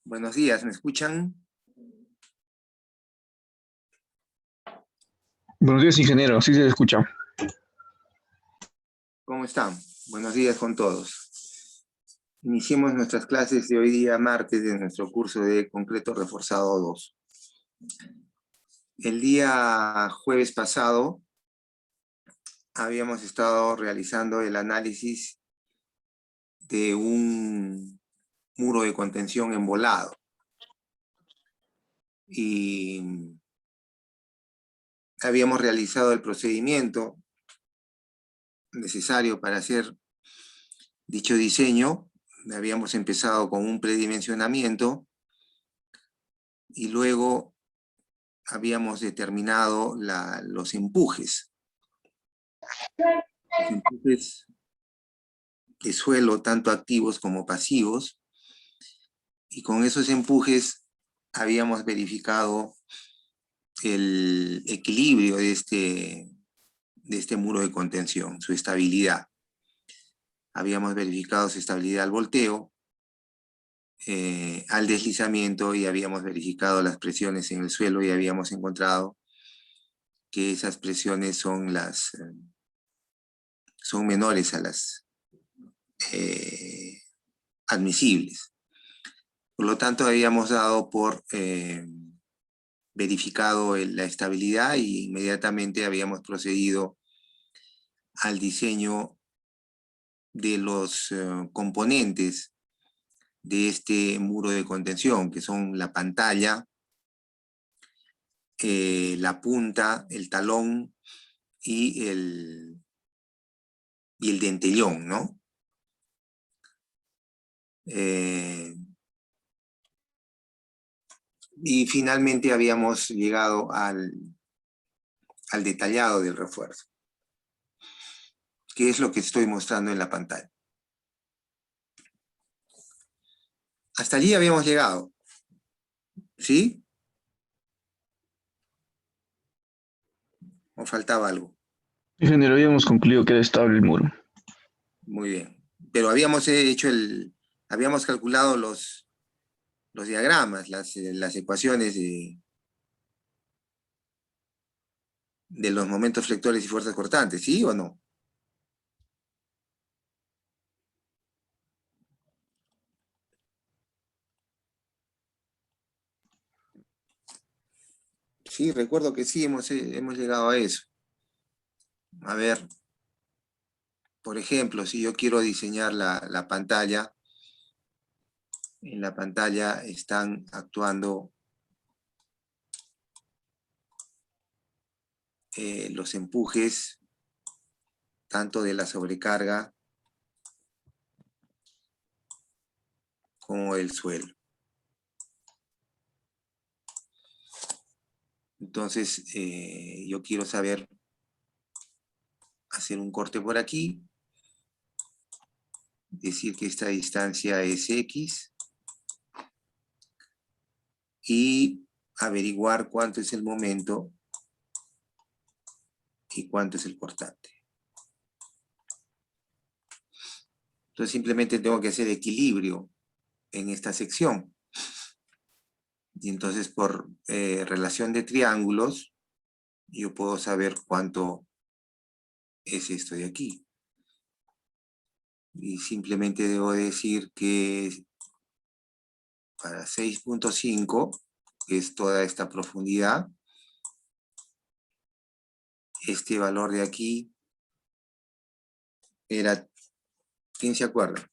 Buenos días, ¿me escuchan? Buenos días, ingeniero. Sí se escucha. ¿Cómo están? Buenos días con todos. Iniciemos nuestras clases de hoy día, martes, de nuestro curso de Concreto Reforzado 2. El día jueves pasado habíamos estado realizando el análisis de un muro de contención embolado. Y habíamos realizado el procedimiento necesario para hacer dicho diseño. Habíamos empezado con un predimensionamiento y luego habíamos determinado los empujes. Los empujes de suelo, tanto activos como pasivos, y con esos empujes habíamos verificado el equilibrio de este muro de contención, su estabilidad. Habíamos verificado su estabilidad al volteo, al deslizamiento, y habíamos verificado las presiones en el suelo y habíamos encontrado que esas presiones son menores a las admisibles. Por lo tanto, habíamos dado por verificado la estabilidad y inmediatamente habíamos procedido al diseño de los componentes de este muro de contención, que son la pantalla, la punta, el talón y el dentellón, ¿no? Y finalmente habíamos llegado al detallado del refuerzo, que es lo que estoy mostrando en la pantalla. Hasta allí habíamos llegado, ¿sí? ¿O faltaba algo? Ingeniero, habíamos concluido que era estable el muro. Muy bien. Pero habíamos hecho habíamos calculado los diagramas, las ecuaciones de los momentos flectores y fuerzas cortantes, ¿sí o no? Sí, recuerdo que sí, hemos llegado a eso. A ver, por ejemplo, si yo quiero diseñar la pantalla, en la pantalla están actuando los empujes, tanto de la sobrecarga como del suelo. Entonces, yo quiero saber, hacer un corte por aquí, decir que esta distancia es X, y averiguar cuánto es el momento y cuánto es el cortante. Entonces simplemente tengo que hacer equilibrio en esta sección. Y entonces por relación de triángulos, yo puedo saber cuánto es esto de aquí. Y simplemente debo decir que para 6.5, que es toda esta profundidad, este valor de aquí era, ¿quién se acuerda?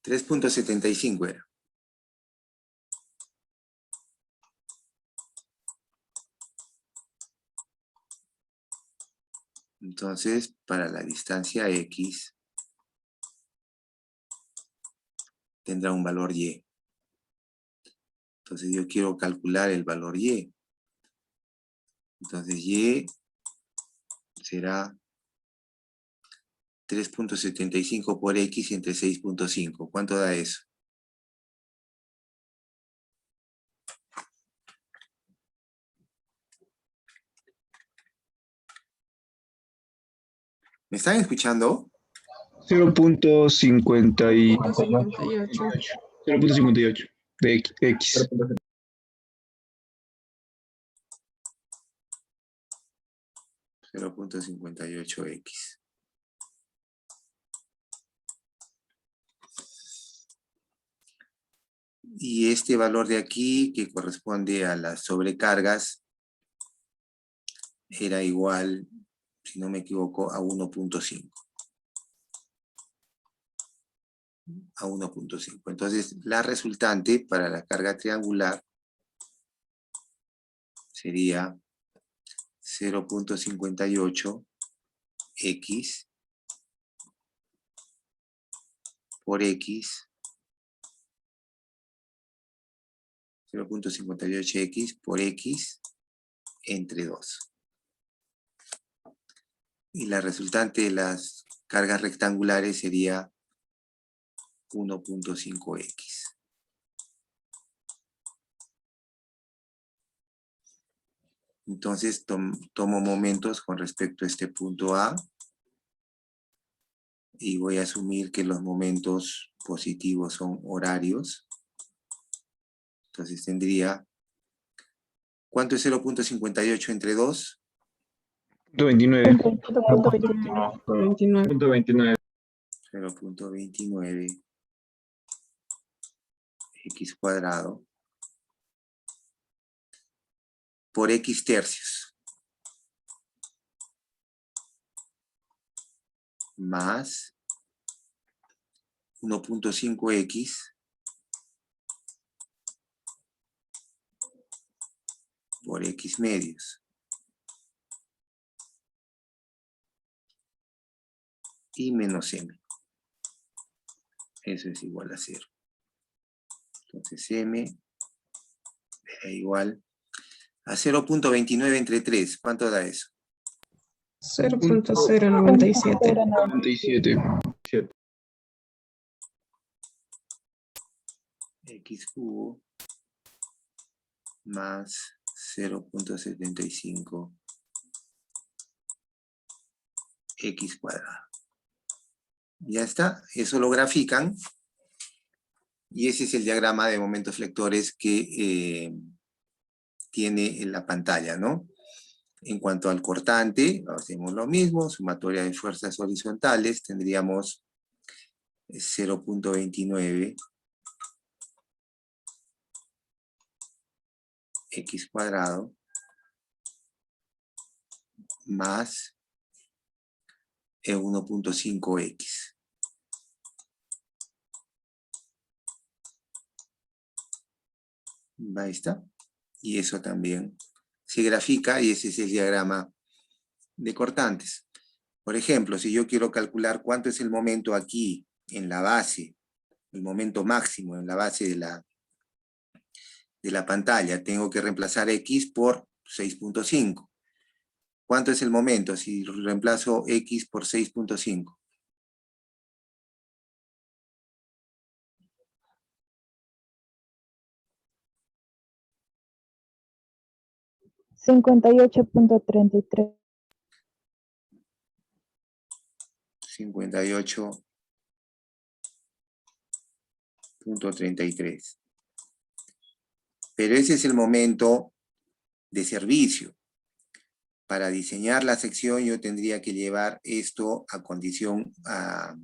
$3.75 era. Entonces, para la distancia X, tendrá un valor Y. Entonces yo quiero calcular el valor Y. Entonces Y será 3.75 por X entre 6.5. ¿Cuánto da eso? ¿Me están escuchando? 0.58. 58. 0.58 de X. 0.58x. Y este valor de aquí, que corresponde a las sobrecargas, era igual, si no me equivoco, a 1.5. A 1.5. Entonces, la resultante para la carga triangular sería 0.58x por x, 0.58x por x entre 2. Y la resultante de las cargas rectangulares sería 1.5x. Entonces tomo momentos con respecto a este punto A y voy a asumir que los momentos positivos son horarios. Entonces tendría, ¿cuánto es 0.58 entre 2? 29. 0.29. 0.29. 0.29 x cuadrado por x tercios más 1.5x por x medios y menos m. Eso es igual a 0. Entonces m era igual a 0.29 entre 3. ¿Cuánto da eso? 0.097. 97. X cubo más 0.75 x cuadrado. Ya está, eso lo grafican y ese es el diagrama de momentos flectores que tiene en la pantalla, ¿no? En cuanto al cortante, hacemos lo mismo, sumatoria de fuerzas horizontales, tendríamos 0.29 x cuadrado más 1.5x. Ahí está. Y eso también se grafica y ese es el diagrama de cortantes. Por ejemplo, si yo quiero calcular cuánto es el momento aquí en la base, el momento máximo en la base de la pantalla, tengo que reemplazar x por 6.5. ¿Cuánto es el momento si reemplazo x por 6.5? 58.33. 58.33. Pero ese es el momento de servicio. Para diseñar la sección yo tendría que llevar esto a condición, a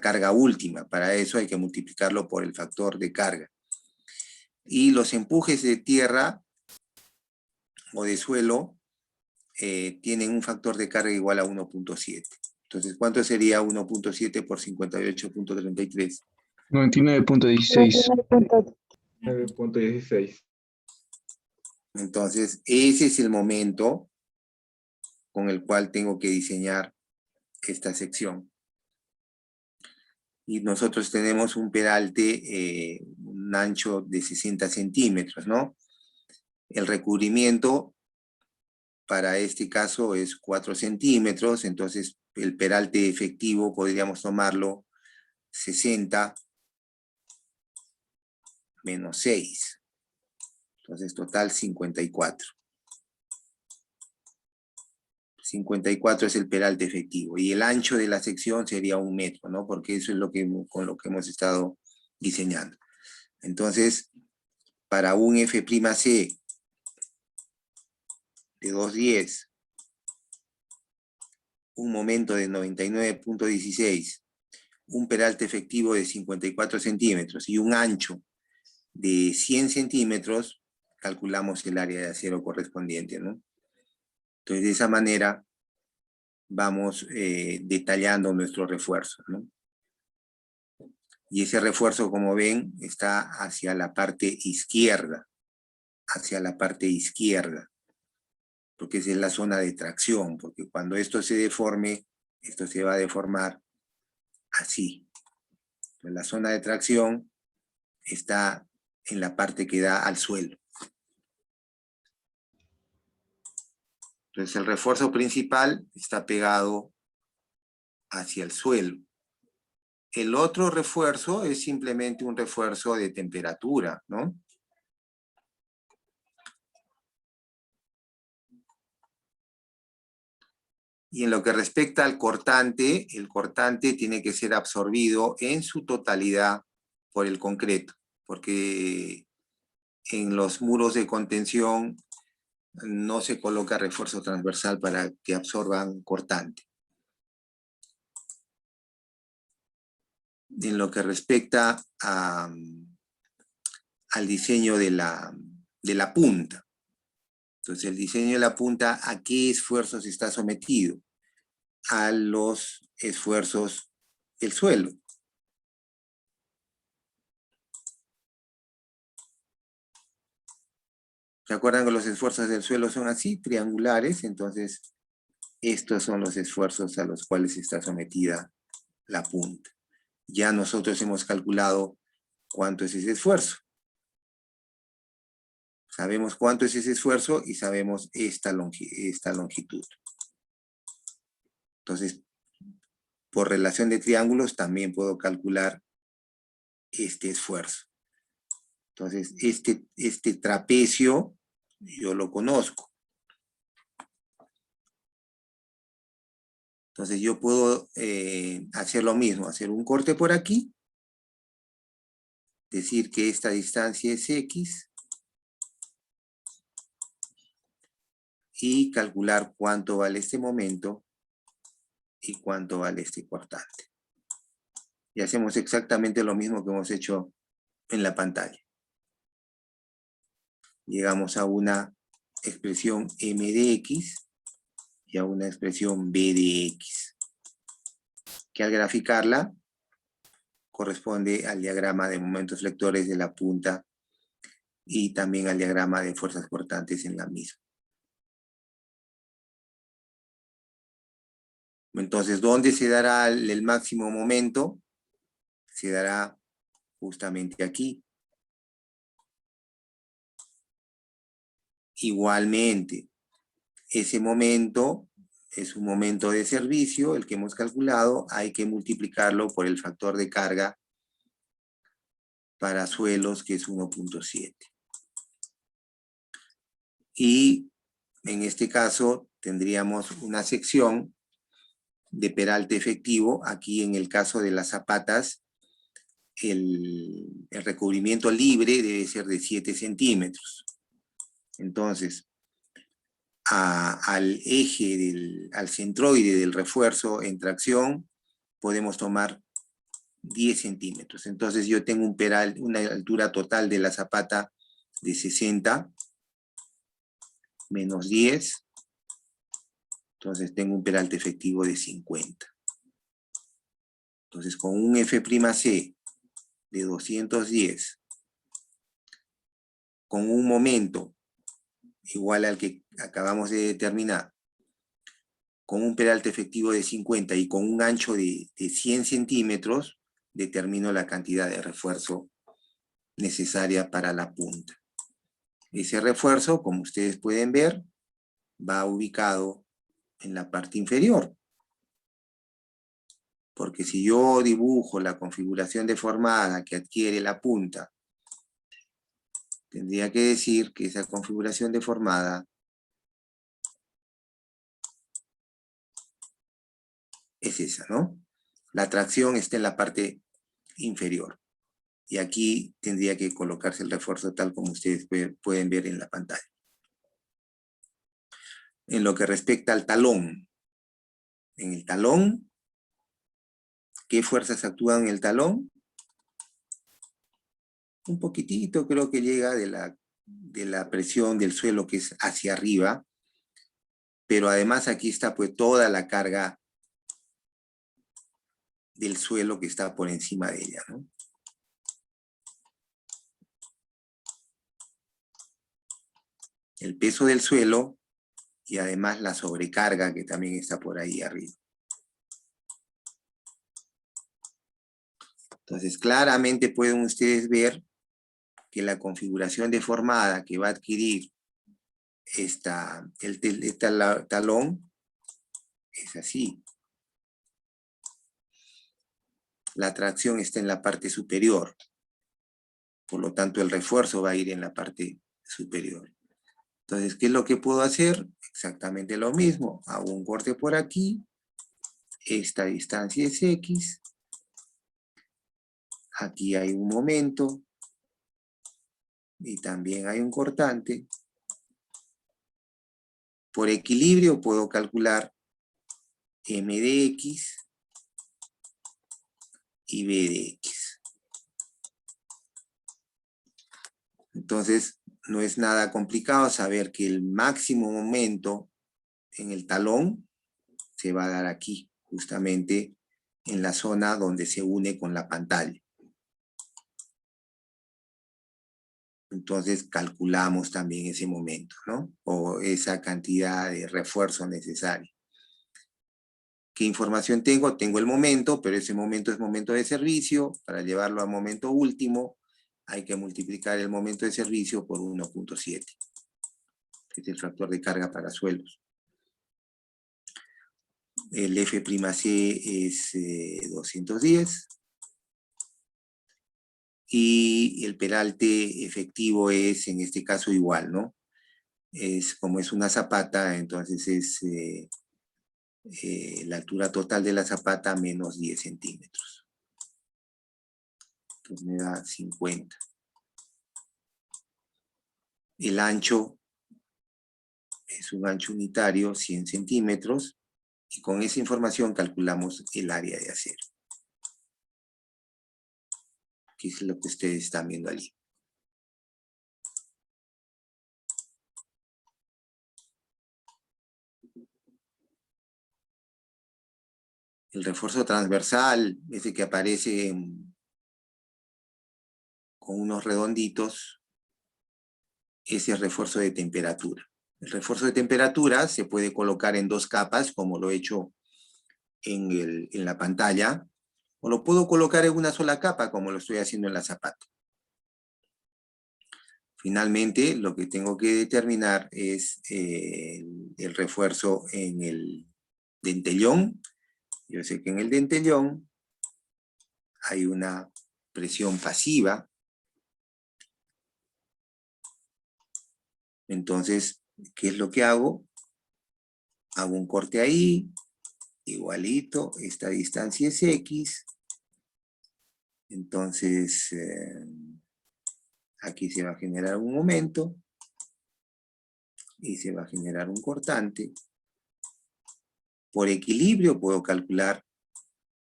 carga última. Para eso hay que multiplicarlo por el factor de carga. Y los empujes de tierra o de suelo tienen un factor de carga igual a 1.7. Entonces, ¿cuánto sería 1.7 por 58.33? 99.16. 9.16. Entonces, ese es el momento con el cual tengo que diseñar esta sección. Y nosotros tenemos un peralte, un ancho de 60 centímetros, ¿no? El recubrimiento para este caso es 4 centímetros, entonces el peralte efectivo podríamos tomarlo 60 menos 6. Entonces total 54. 54 es el peralte efectivo. Y el ancho de la sección sería 1 metro, ¿no? Porque eso es con lo que hemos estado diseñando. Entonces, para un F'C de 210, un momento de 99.16, un peralte efectivo de 54 centímetros y un ancho de 100 centímetros, calculamos el área de acero correspondiente, ¿no? Entonces, de esa manera vamos detallando nuestro refuerzo, ¿no? Y ese refuerzo, como ven, está hacia la parte izquierda, porque esa es la zona de tracción, porque cuando esto se deforme, esto se va a deformar así. Entonces, la zona de tracción está en la parte que da al suelo. Entonces el refuerzo principal está pegado hacia el suelo. El otro refuerzo es simplemente un refuerzo de temperatura, ¿no? Y en lo que respecta al cortante, el cortante tiene que ser absorbido en su totalidad por el concreto, porque en los muros de contención no se coloca refuerzo transversal para que absorban cortante. En lo que respecta al diseño de la punta. Entonces, el diseño de la punta, ¿a qué esfuerzos está sometido? A los esfuerzos del suelo. ¿Se acuerdan que los esfuerzos del suelo son así, triangulares? Entonces, estos son los esfuerzos a los cuales está sometida la punta. Ya nosotros hemos calculado cuánto es ese esfuerzo. Sabemos cuánto es ese esfuerzo y sabemos esta longitud. Entonces, por relación de triángulos también puedo calcular este esfuerzo. Entonces, este trapecio yo lo conozco. Entonces, yo puedo hacer lo mismo, hacer un corte por aquí, decir que esta distancia es X, y calcular cuánto vale este momento y cuánto vale este cortante. Y hacemos exactamente lo mismo que hemos hecho en la pantalla. Llegamos a una expresión m de x y a una expresión b de x, que al graficarla corresponde al diagrama de momentos flectores de la punta y también al diagrama de fuerzas cortantes en la misma. Entonces, ¿dónde se dará el máximo momento? Se dará justamente aquí. Igualmente, ese momento es un momento de servicio, el que hemos calculado, hay que multiplicarlo por el factor de carga para suelos, que es 1.7. Y en este caso tendríamos una sección de peralte efectivo. Aquí en el caso de las zapatas, el recubrimiento libre debe ser de 7 centímetros. Entonces, al eje, al centroide del refuerzo en tracción, podemos tomar 10 centímetros. Entonces yo tengo una altura total de la zapata de 60 menos 10. Entonces tengo un peralte efectivo de 50. Entonces con un F'C de 210, con un momento igual al que acabamos de determinar, con un peralte efectivo de 50 y con un ancho de 100 centímetros, determino la cantidad de refuerzo necesaria para la punta. Ese refuerzo, como ustedes pueden ver, va ubicado en la parte inferior. Porque si yo dibujo la configuración deformada que adquiere la punta, tendría que decir que esa configuración deformada es esa, ¿no? La tracción está en la parte inferior. Y aquí tendría que colocarse el refuerzo tal como ustedes pueden ver en la pantalla. En lo que respecta al talón, en el talón, ¿qué fuerzas actúan en el talón? Un poquitito creo que llega de la presión del suelo que es hacia arriba, pero además aquí está pues toda la carga del suelo que está por encima de ella, ¿no? El peso del suelo y además la sobrecarga que también está por ahí arriba. Entonces, claramente pueden ustedes ver que la configuración deformada que va a adquirir el talón es así. La tracción está en la parte superior. Por lo tanto, el refuerzo va a ir en la parte superior. Entonces, ¿qué es lo que puedo hacer? Exactamente lo mismo. Hago un corte por aquí. Esta distancia es X. Aquí hay un momento. Y también hay un cortante. Por equilibrio puedo calcular M de X y B de X. Entonces, no es nada complicado saber que el máximo momento en el talón se va a dar aquí, justamente en la zona donde se une con la pantalla. Entonces calculamos también ese momento, ¿no? O esa cantidad de refuerzo necesario. ¿Qué información tengo? Tengo el momento, pero ese momento es momento de servicio. Para llevarlo a momento último, hay que multiplicar el momento de servicio por 1.7, que es el factor de carga para suelos. El F'C es 210. Y el peralte efectivo es, en este caso, igual, ¿no? Como es una zapata, entonces es la altura total de la zapata menos 10 centímetros. Entonces me da 50. El ancho es un ancho unitario, 100 centímetros, y con esa información calculamos el área de acero, que es lo que ustedes están viendo allí. El refuerzo transversal, ese que aparece con unos redonditos, ese es refuerzo de temperatura. El refuerzo de temperatura se puede colocar en 2 capas, como lo he hecho en la pantalla, o lo puedo colocar en una sola capa, como lo estoy haciendo en la zapata. Finalmente, lo que tengo que determinar es el refuerzo en el dentellón. Yo sé que en el dentellón hay una presión pasiva. Entonces, ¿qué es lo que hago? Hago un corte ahí, igualito, esta distancia es X. Entonces, aquí se va a generar un momento y se va a generar un cortante. Por equilibrio puedo calcular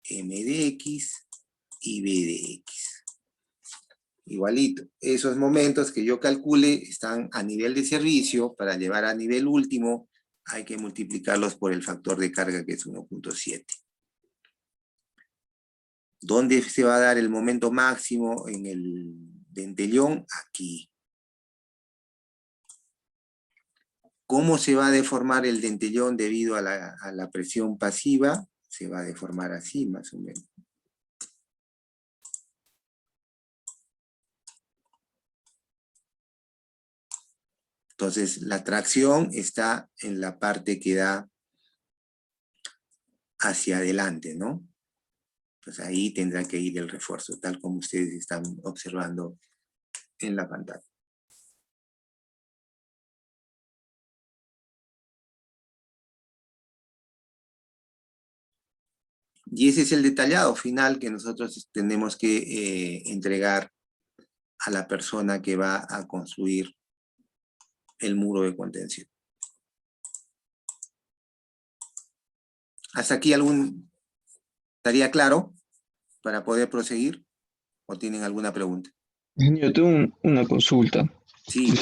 M de X y B de X. Igualito. Esos momentos que yo calcule están a nivel de servicio. Para llevar a nivel último hay que multiplicarlos por el factor de carga, que es 1.7. ¿Dónde se va a dar el momento máximo en el dentellón? Aquí. ¿Cómo se va a deformar el dentellón debido a la presión pasiva? Se va a deformar así, más o menos. Entonces, la tracción está en la parte que da hacia adelante, ¿no? Pues ahí tendrá que ir el refuerzo, tal como ustedes están observando en la pantalla. Y ese es el detallado final que nosotros tenemos que entregar a la persona que va a construir el muro de contención. ¿Hasta aquí estaría claro para poder proseguir? ¿O tienen alguna pregunta? Ingeniero, tengo una consulta. Sí.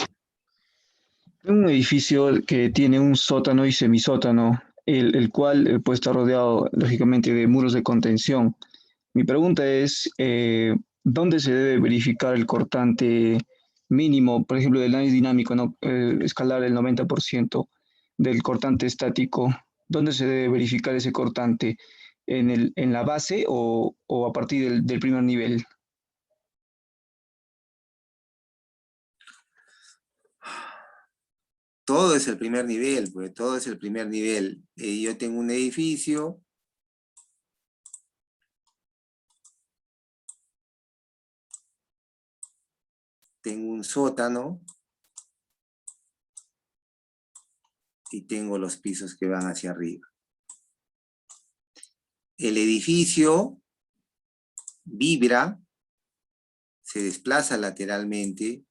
Tengo un edificio que tiene un sótano y semisótano, el cual puede estar rodeado, lógicamente, de muros de contención. Mi pregunta es, ¿dónde se debe verificar el cortante mínimo, por ejemplo, del análisis dinámico, ¿no? Escalar el 90% del cortante estático? ¿Dónde se debe verificar ese cortante? ¿En la base o a partir del primer nivel? Todo es el primer nivel, pues todo es el primer nivel. Yo tengo un edificio. Tengo un sótano. Y tengo los pisos que van hacia arriba. El edificio vibra, se desplaza lateralmente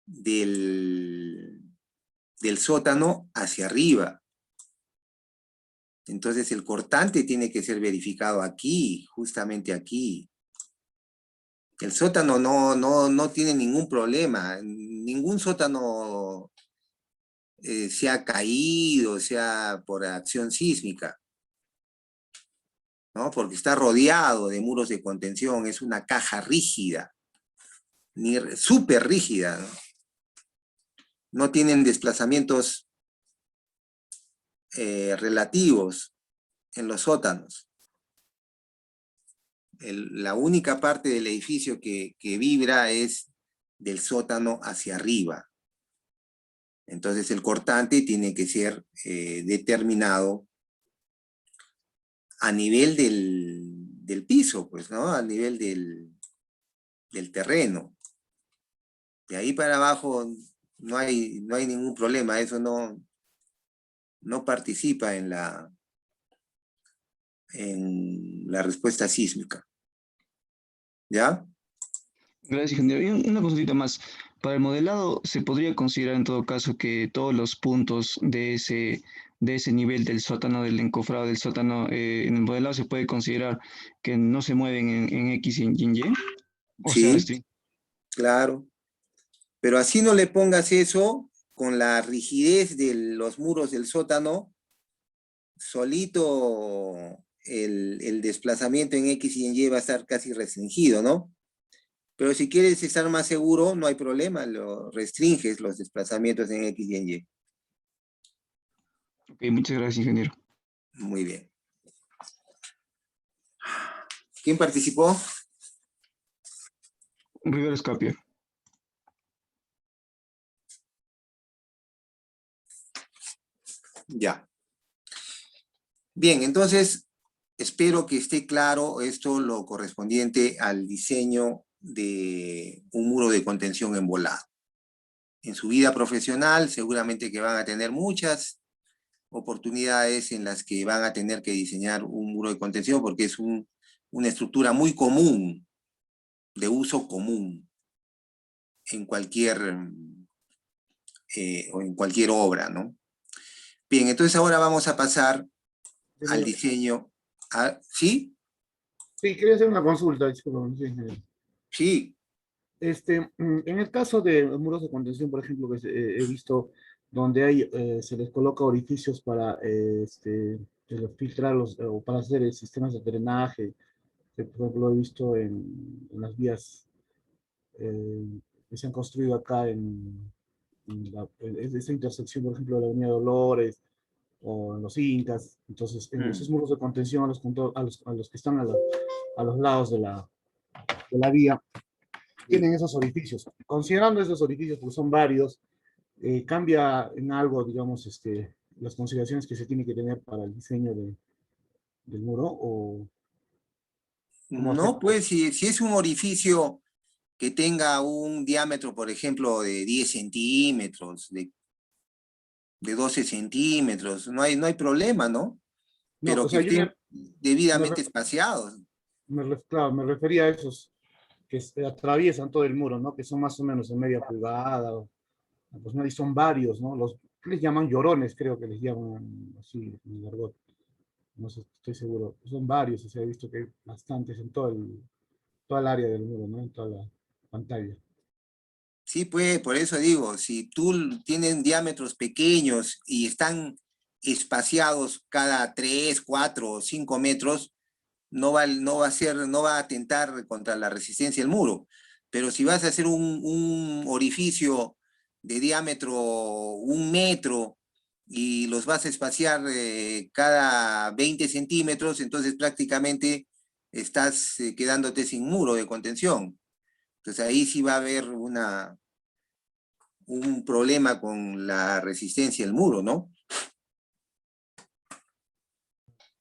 del sótano hacia arriba. Entonces el cortante tiene que ser verificado aquí, justamente aquí. El sótano no tiene ningún problema. Ningún sótano se ha caído, sea por acción sísmica, ¿no? Porque está rodeado de muros de contención, es una caja rígida, súper rígida, ¿no? No tienen desplazamientos relativos en los sótanos. La única parte del edificio que vibra es del sótano hacia arriba. Entonces el cortante tiene que ser determinado a nivel del piso, pues, ¿no? A nivel del terreno. De ahí para abajo no hay ningún problema, eso no participa en la respuesta sísmica. ¿Ya? Gracias, ingeniero. Y una consulta más. Para el modelado, ¿se podría considerar en todo caso que todos los puntos de ese nivel del sótano, del encofrado del sótano, en el modelado se puede considerar que no se mueven en X y en Y? O sea, Sí, claro. Pero así no le pongas eso con la rigidez de los muros del sótano, solito el desplazamiento en X y en Y va a estar casi restringido, ¿no? Pero si quieres estar más seguro, no hay problema, lo restringes los desplazamientos en X y en Y. Ok, muchas gracias, ingeniero. Muy bien. ¿Quién participó? Rivero Escapia. Ya. Bien, entonces, espero que esté claro esto lo correspondiente al diseño de un muro de contención embolado. En su vida profesional seguramente que van a tener muchas oportunidades en las que van a tener que diseñar un muro de contención porque es una estructura muy común, de uso común, en cualquier, o en cualquier obra, ¿no? Bien, entonces ahora vamos a pasar al diseño. ¿Sí? Sí, quería hacer una consulta, disculpa. Sí, Sí. en el caso de muros de contención, por ejemplo, que he visto donde hay, se les coloca orificios para filtrarlos o para hacer sistemas de drenaje, que por ejemplo he visto en las vías que se han construido acá en esa intersección, por ejemplo, de la Avenida Dolores o en los Incas. Entonces, en esos muros de contención a los que están a los lados de la vía, tienen esos orificios. Considerando esos orificios, porque son varios, cambia en algo, digamos, las consideraciones que se tiene que tener para el diseño del muro, o cómo No, afecta. pues si es un orificio que tenga un diámetro, por ejemplo, de 10 centímetros, de 12 centímetros, no hay problema, ¿no? No, Pero o que sea, yo estén me, debidamente espaciados. claro, me refería a esos que atraviesan todo el muro, ¿no? Que son más o menos en media pulgada, pues, ¿no? Y son varios, ¿no? ¿Qué les llaman? Llorones, creo que les llaman así en el argot. No sé, estoy seguro. Son varios, o sea, he visto que hay bastantes en toda el área del muro, ¿no? En toda la pantalla. Sí, pues, por eso digo, si tú tienes diámetros pequeños y están espaciados cada 3, 4 o 5 metros, no va a atentar contra la resistencia del muro. Pero si vas a hacer un orificio de diámetro 1 metro y los vas a espaciar cada 20 centímetros, entonces prácticamente estás quedándote sin muro de contención. Entonces ahí sí va a haber un problema con la resistencia del muro, ¿no?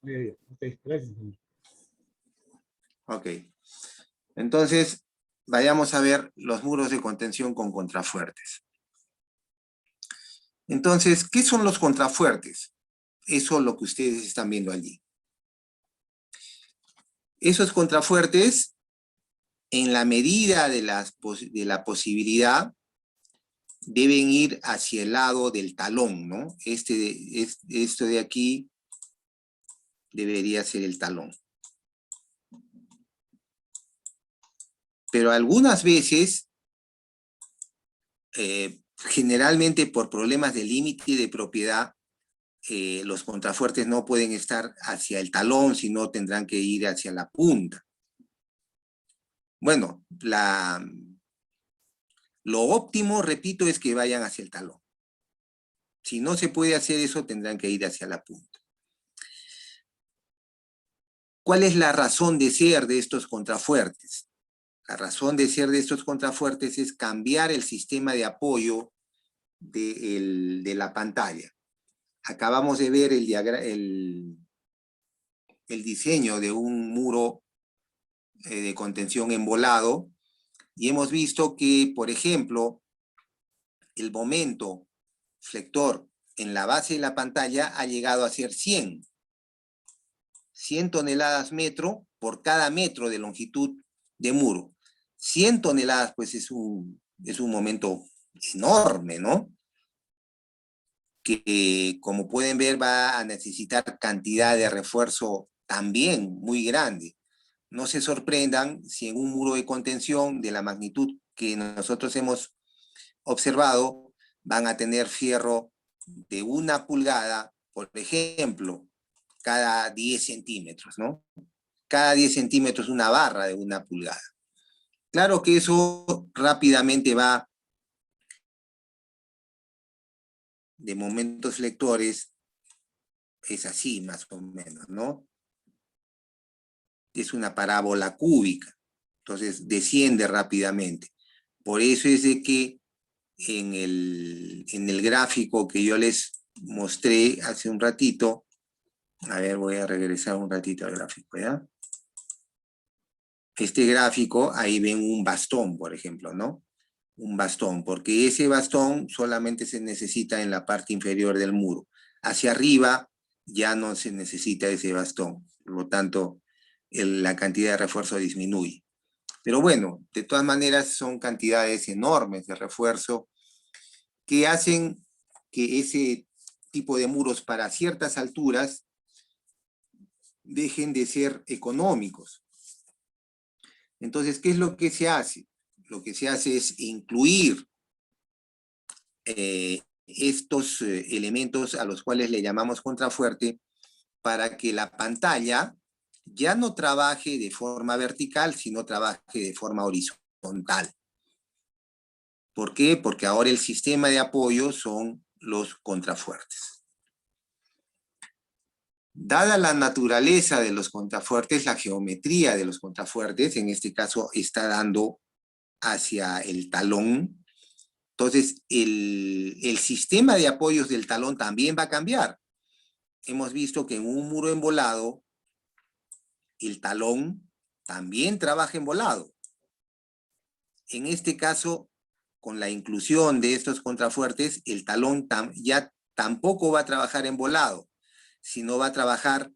Ok, gracias, señor. Ok. Entonces, vayamos a ver los muros de contención con contrafuertes. Entonces, ¿qué son los contrafuertes? Eso es lo que ustedes están viendo allí. Esos contrafuertes, en la medida de la posibilidad, deben ir hacia el lado del talón, ¿no? Esto de aquí debería ser el talón. Pero algunas veces, generalmente por problemas de límite de propiedad, los contrafuertes no pueden estar hacia el talón, sino tendrán que ir hacia la punta. Bueno, lo óptimo, repito, es que vayan hacia el talón. Si no se puede hacer eso, tendrán que ir hacia la punta. ¿Cuál es la razón de ser de estos contrafuertes? La razón de ser de estos contrafuertes es cambiar el sistema de apoyo de la pantalla. Acabamos de ver el diseño de un muro de contención embolado y hemos visto que, por ejemplo, el momento flector en la base de la pantalla ha llegado a ser 100 toneladas metro por cada metro de longitud de muro. 100 toneladas, pues es un momento enorme, ¿no? Que como pueden ver va a necesitar cantidad de refuerzo también muy grande. No se sorprendan si en un muro de contención de la magnitud que nosotros hemos observado van a tener fierro de 1 pulgada, por ejemplo, cada 10 centímetros, ¿no? Cada 10 centímetros una barra de 1 pulgada. Claro que eso rápidamente va de momentos lectores, es así más o menos, ¿no? Es una parábola cúbica, entonces desciende rápidamente. Por eso es de que en el gráfico que yo les mostré hace un ratito, a ver, voy a regresar un ratito al gráfico, ¿ya? Este gráfico, ahí ven un bastón, por ejemplo, ¿no? Un bastón, porque ese bastón solamente se necesita en la parte inferior del muro. Hacia arriba ya no se necesita ese bastón, por lo tanto, la cantidad de refuerzo disminuye. Pero bueno, de todas maneras son cantidades enormes de refuerzo que hacen que ese tipo de muros para ciertas alturas dejen de ser económicos. Entonces, ¿qué es lo que se hace? Lo que se hace es incluir estos elementos a los cuales le llamamos contrafuerte para que la pantalla ya no trabaje de forma vertical, sino trabaje de forma horizontal. ¿Por qué? Porque ahora el sistema de apoyo son los contrafuertes. Dada la naturaleza de los contrafuertes, la geometría de los contrafuertes, en este caso está dando hacia el talón, entonces el sistema de apoyos del talón también va a cambiar. Hemos visto que en un muro embolado, el talón también trabaja embolado. En este caso, con la inclusión de estos contrafuertes, el talón ya tampoco va a trabajar en volado, sino va a trabajar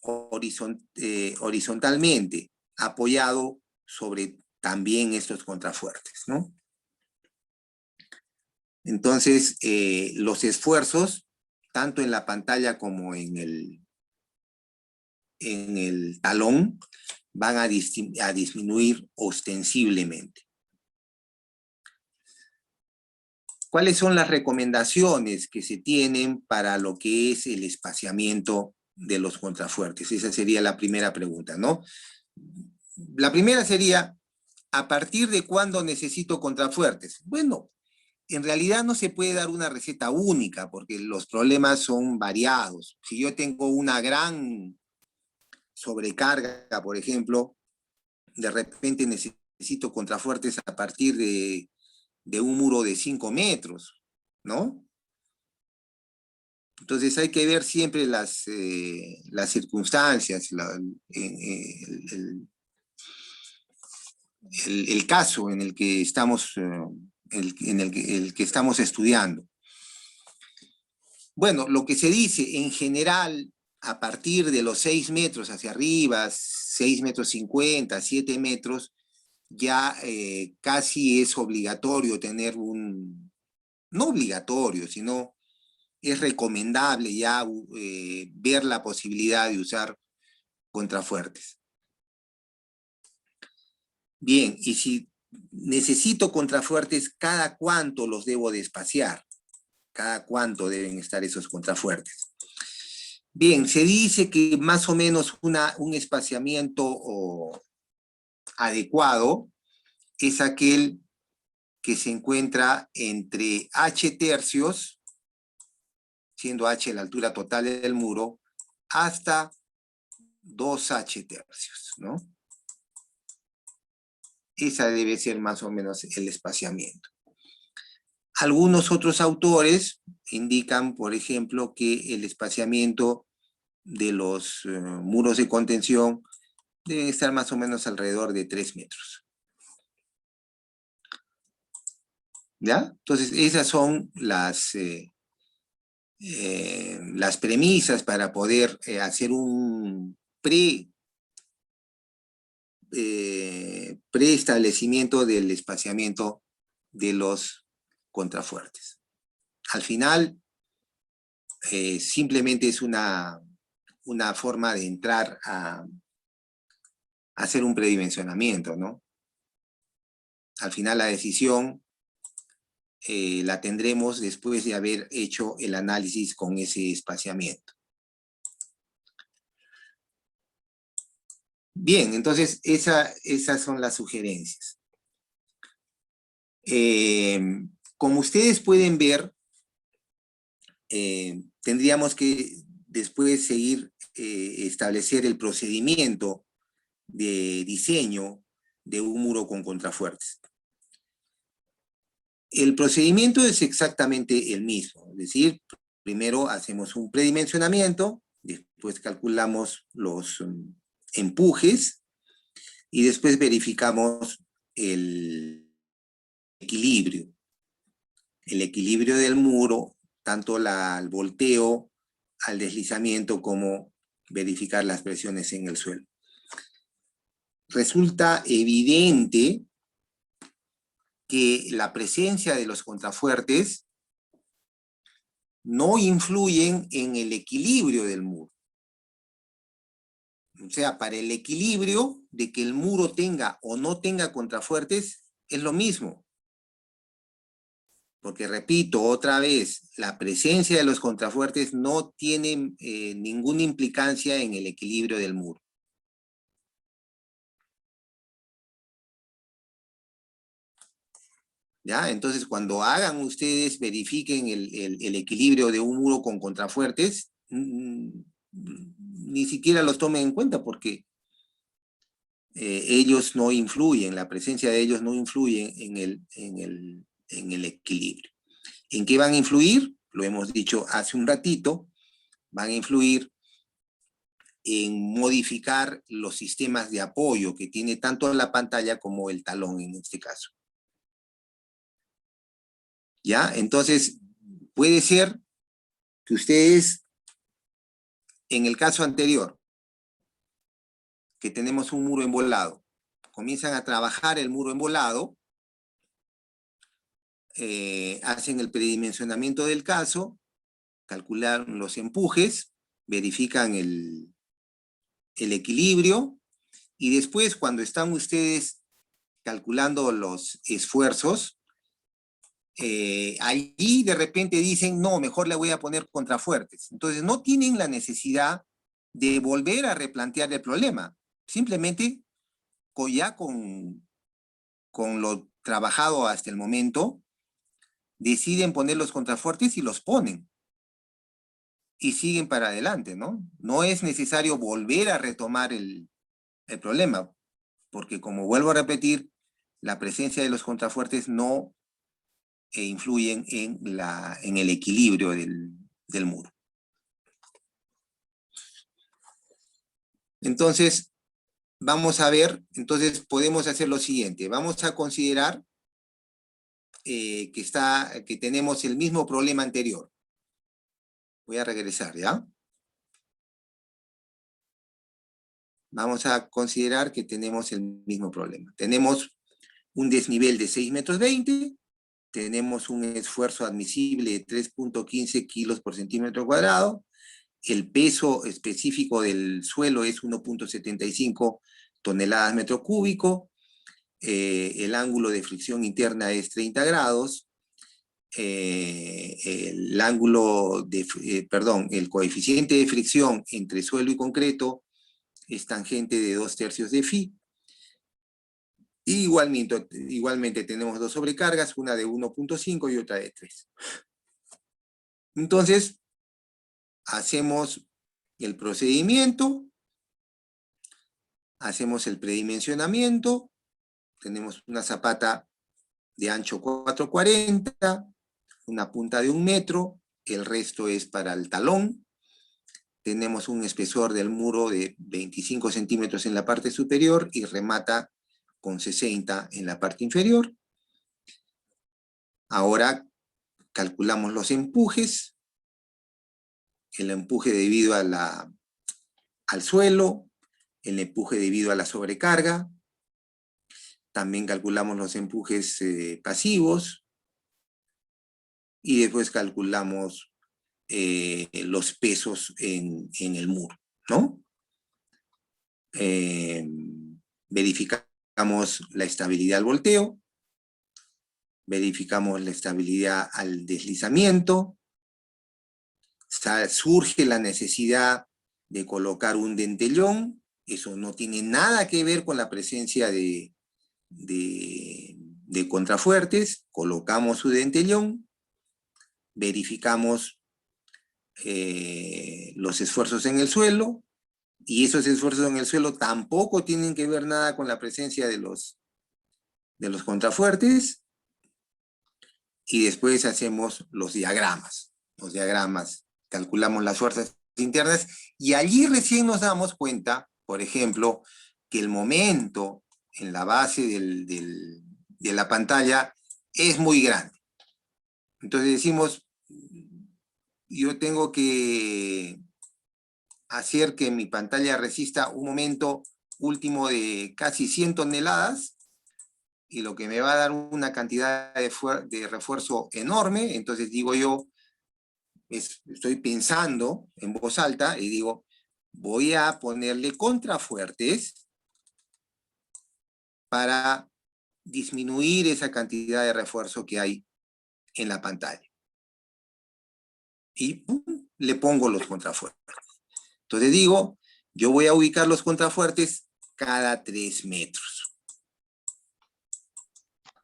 horizontalmente, apoyado sobre también estos contrafuertes, ¿no? Entonces, los esfuerzos, tanto en la pantalla como en el talón, van a disminuir ostensiblemente. ¿Cuáles son las recomendaciones que se tienen para lo que es el espaciamiento de los contrafuertes? Esa sería la primera pregunta, ¿no? La primera sería, ¿a partir de cuándo necesito contrafuertes? Bueno, en realidad no se puede dar una receta única porque los problemas son variados. Si yo tengo una gran sobrecarga, por ejemplo, de repente necesito contrafuertes a partir de un muro de 5 metros, ¿no? Entonces hay que ver siempre las circunstancias, el caso en el que estamos, el que estamos estudiando. Bueno, lo que se dice en general, a partir de los 6 metros hacia arriba, 6 metros 50, 7 metros, ya casi es obligatorio tener no obligatorio, sino es recomendable ya ver la posibilidad de usar contrafuertes. Bien, y si necesito contrafuertes, ¿cada cuánto los debo de espaciar? ¿Cada cuánto deben estar esos contrafuertes? Bien, se dice que más o menos un espaciamiento adecuado es aquel que se encuentra entre H tercios, siendo H la altura total del muro, hasta 2H tercios, ¿no? Esa debe ser más o menos el espaciamiento. Algunos otros autores indican, por ejemplo, que el espaciamiento de los muros de contención deben estar más o menos alrededor de 3 metros. ¿Ya? Entonces, esas son las premisas para poder hacer un preestablecimiento del espaciamiento de los contrafuertes. Al final, simplemente es una forma de entrar a hacer un predimensionamiento, ¿no? Al final la decisión la tendremos después de haber hecho el análisis con ese espaciamiento. Bien, entonces esas son las sugerencias. Como ustedes pueden ver, tendríamos que después seguir establecer el procedimiento de diseño de un muro con contrafuertes. El procedimiento es exactamente el mismo, es decir, primero hacemos un predimensionamiento, después calculamos los empujes y después verificamos el equilibrio del muro, tanto al volteo, al deslizamiento, como verificar las presiones en el suelo. Resulta evidente que la presencia de los contrafuertes no influyen en el equilibrio del muro. O sea, para el equilibrio de que el muro tenga o no tenga contrafuertes, es lo mismo. Porque repito otra vez, la presencia de los contrafuertes no tiene ninguna implicancia en el equilibrio del muro. ¿Ya? Entonces, cuando hagan ustedes, verifiquen el equilibrio de un muro con contrafuertes, ni siquiera los tomen en cuenta porque ellos no influyen, la presencia de ellos no influye en el equilibrio. ¿En qué van a influir? Lo hemos dicho hace un ratito, van a influir en modificar los sistemas de apoyo que tiene tanto la pantalla como el talón en este caso. ¿Ya? Entonces, puede ser que ustedes, en el caso anterior, que tenemos un muro embolado, comienzan a trabajar el muro embolado, hacen el predimensionamiento del caso, calculan los empujes, verifican el equilibrio, y después, cuando están ustedes calculando los esfuerzos, allí de repente dicen, no, mejor le voy a poner contrafuertes. Entonces no tienen la necesidad de volver a replantear el problema. Simplemente, ya con lo trabajado hasta el momento, deciden poner los contrafuertes y los ponen. Y siguen para adelante, ¿no? No es necesario volver a retomar el problema, porque como vuelvo a repetir, la presencia de los contrafuertes no influyen en el equilibrio del muro. Entonces, vamos a ver, entonces podemos hacer lo siguiente. Vamos a considerar que tenemos el mismo problema anterior. Voy a regresar, ¿ya? Vamos a considerar que tenemos el mismo problema. Tenemos un desnivel de 6 metros 20, tenemos un esfuerzo admisible de 3.15 kilos por centímetro cuadrado, el peso específico del suelo es 1.75 toneladas metro cúbico, el ángulo de fricción interna es 30 grados, el coeficiente de fricción entre suelo y concreto es tangente de 2/3 de phi. Y igualmente tenemos dos sobrecargas, una de 1.5 y otra de 3. Entonces, hacemos el procedimiento, hacemos el predimensionamiento, tenemos una zapata de ancho 440, una punta de 1 metro, el resto es para el talón. Tenemos un espesor del muro de 25 centímetros en la parte superior y remata con 60 en la parte inferior. Ahora calculamos los empujes. El empuje debido al suelo, el empuje debido a la sobrecarga. También calculamos los empujes pasivos. Y después calculamos los pesos en el muro, ¿no? Verificamos la estabilidad al volteo, verificamos la estabilidad al deslizamiento, surge la necesidad de colocar un dentellón, eso no tiene nada que ver con la presencia de contrafuertes, colocamos su dentellón, verificamos los esfuerzos en el suelo, y esos esfuerzos en el suelo tampoco tienen que ver nada con la presencia de los contrafuertes, y después hacemos los diagramas. Calculamos las fuerzas internas, y allí recién nos damos cuenta, por ejemplo, que el momento en la base de la pantalla es muy grande. Entonces decimos, yo tengo que hacer que mi pantalla resista un momento último de casi 100 toneladas, y lo que me va a dar una cantidad de refuerzo enorme. Entonces digo yo, estoy pensando en voz alta y digo, voy a ponerle contrafuertes para disminuir esa cantidad de refuerzo que hay en la pantalla. Y ¡pum!, le pongo los contrafuertes. Entonces digo, yo voy a ubicar los contrafuertes cada 3 metros.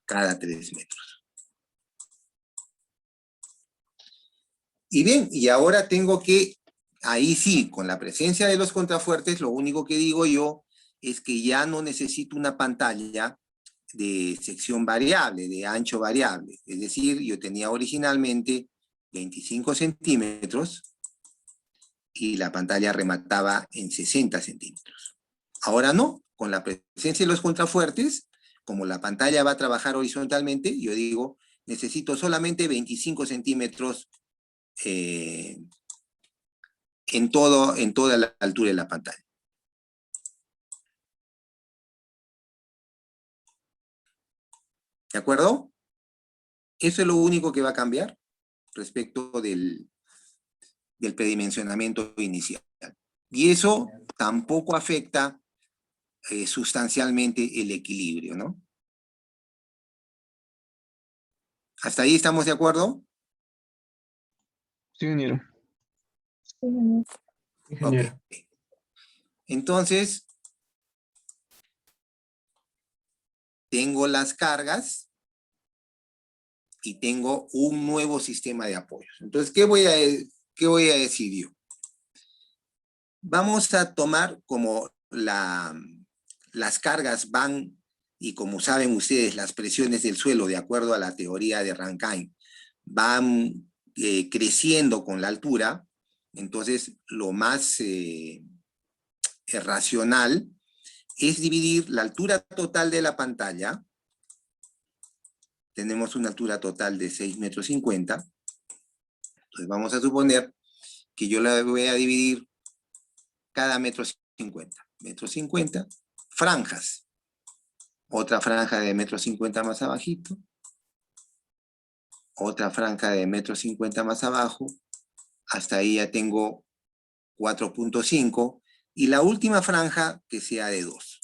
Cada 3 metros. Y bien, y ahora tengo que, ahí sí, con la presencia de los contrafuertes, lo único que digo yo es que ya no necesito una pantalla de sección variable, de ancho variable. Es decir, yo tenía originalmente 25 centímetros y la pantalla remataba en 60 centímetros. Ahora no, con la presencia de los contrafuertes, como la pantalla va a trabajar horizontalmente, yo digo, necesito solamente 25 centímetros en toda la altura de la pantalla. ¿De acuerdo? Eso es lo único que va a cambiar respecto del predimensionamiento inicial. Y eso tampoco afecta sustancialmente el equilibrio, ¿no? ¿Hasta ahí estamos de acuerdo? Sí, ingeniero. Sí, ingeniero. Ingeniero. Ok. Entonces, tengo las cargas y tengo un nuevo sistema de apoyos. Entonces, ¿qué voy a decir yo? Vamos a tomar como las cargas van, y como saben ustedes, las presiones del suelo, de acuerdo a la teoría de Rankine, van creciendo con la altura. Entonces, lo más racional es dividir la altura total de la pantalla. Tenemos una altura total de 6,50 metros. Entonces vamos a suponer que yo la voy a dividir cada 1,50 m. Franjas. Otra franja de 1,50 m más abajito. Otra franja de 1,50 m más abajo. Hasta ahí ya tengo 4,5. Y la última franja que sea de 2.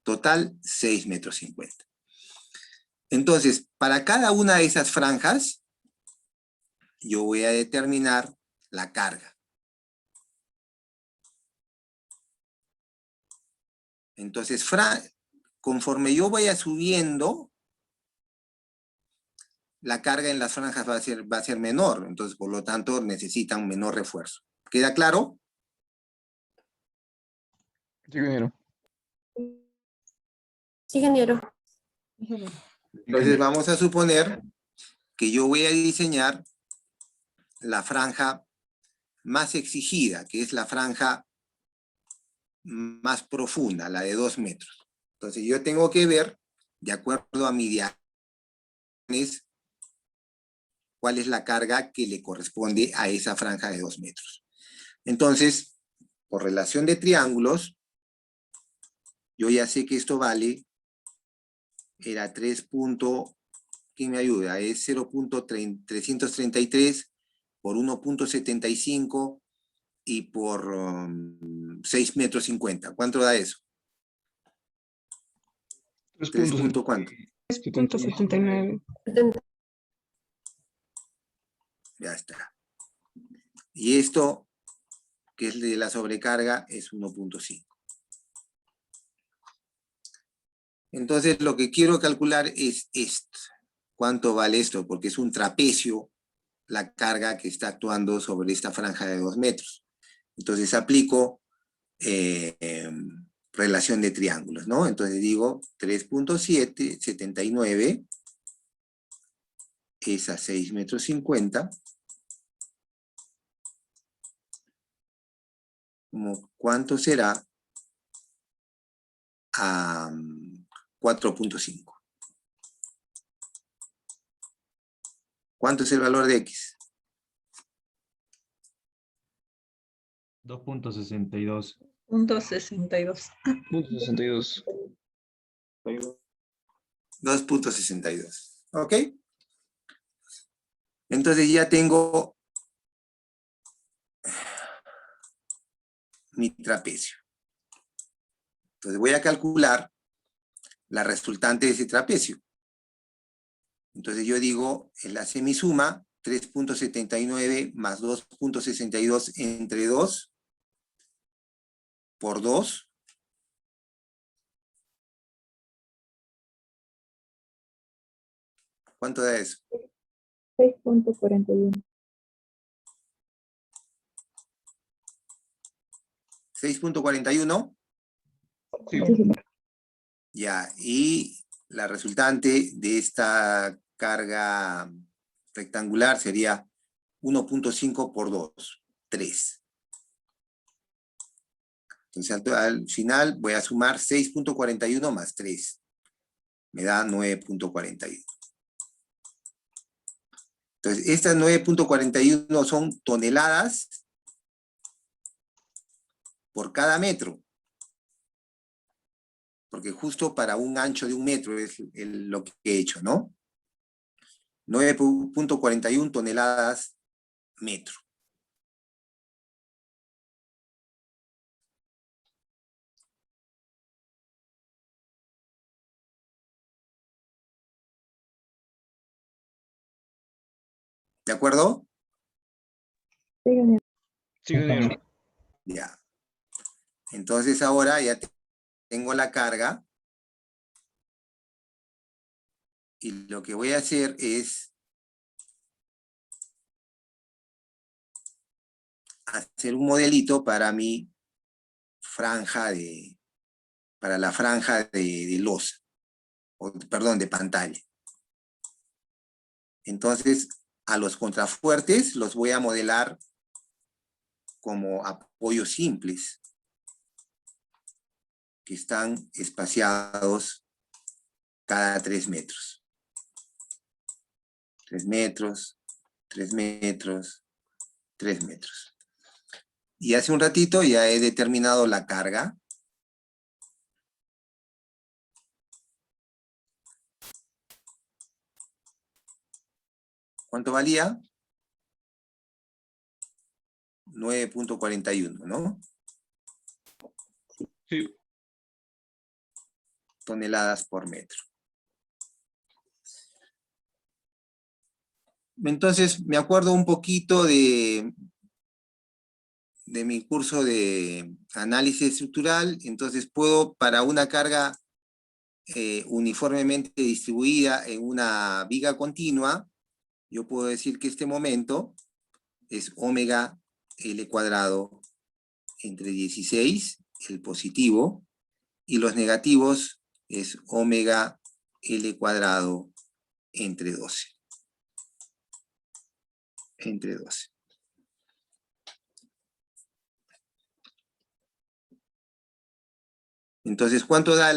Total, 6,50 metros. Entonces, para cada una de esas franjas, yo voy a determinar la carga. Entonces, conforme yo vaya subiendo, la carga en las franjas va a ser menor. Entonces, por lo tanto, necesita un menor refuerzo. ¿Queda claro? Sí, ingeniero. Sí, ingeniero. Entonces, vamos a suponer que yo voy a diseñar la franja más exigida, que es la franja más profunda, la de 2 metros. Entonces, yo tengo que ver, de acuerdo a mi diagrama, cuál es la carga que le corresponde a esa franja de 2 metros. Entonces, por relación de triángulos, yo ya sé que esto vale, era 3. ¿Quién me ayuda? Es 0,333 por 1,75 y por 6,50 metros. ¿Cuánto da eso? 3 punto ¿cuánto? 3.79. Ya está. Y esto, que es de la sobrecarga, es 1,5. Entonces, lo que quiero calcular es esto. ¿Cuánto vale esto? Porque es un trapecio la carga que está actuando sobre esta franja de 2 metros. Entonces, aplico relación de triángulos, ¿no? Entonces digo 3,779 es a 6,50 metros. ¿Cuánto será? A 4,5. ¿Cuánto es el valor de X? 2.62. 2.62. 62. 2,62. ¿Ok? Entonces ya tengo mi trapecio. Entonces voy a calcular la resultante de ese trapecio. Entonces yo digo, en la semisuma, 3,79 más 2,62 entre 2 por 2. ¿Cuánto da eso? 6.41. 6,41. Sí. Sí, señor. Ya, y la resultante de esta carga rectangular sería 1,5 por 2, 3. Entonces al final voy a sumar 6,41 más 3. Me da 9,41. Entonces, estas 9.41 son toneladas por cada metro. Porque justo para un ancho de 1 metro es lo que he hecho, ¿no? 9.41 toneladas metro. ¿De acuerdo? Sí, ingeniero. Sí, ingeniero. Ya. Entonces ahora ya tengo la carga. Y lo que voy a hacer es hacer un modelito para mi franja para la franja de losa, perdón, de pantalla. Entonces, a los contrafuertes los voy a modelar como apoyos simples, que están espaciados cada 3 metros. 3 metros, 3 metros, 3 metros. Y hace un ratito ya he determinado la carga. ¿Cuánto valía? 9.41, ¿no? Sí. Toneladas por metro. Entonces, me acuerdo un poquito de mi curso de análisis estructural. Entonces, puedo, para una carga uniformemente distribuida en una viga continua, yo puedo decir que este momento es omega L cuadrado entre 16, el positivo, y los negativos es omega L cuadrado entre 12. Entre 12. Entonces, ¿cuánto da,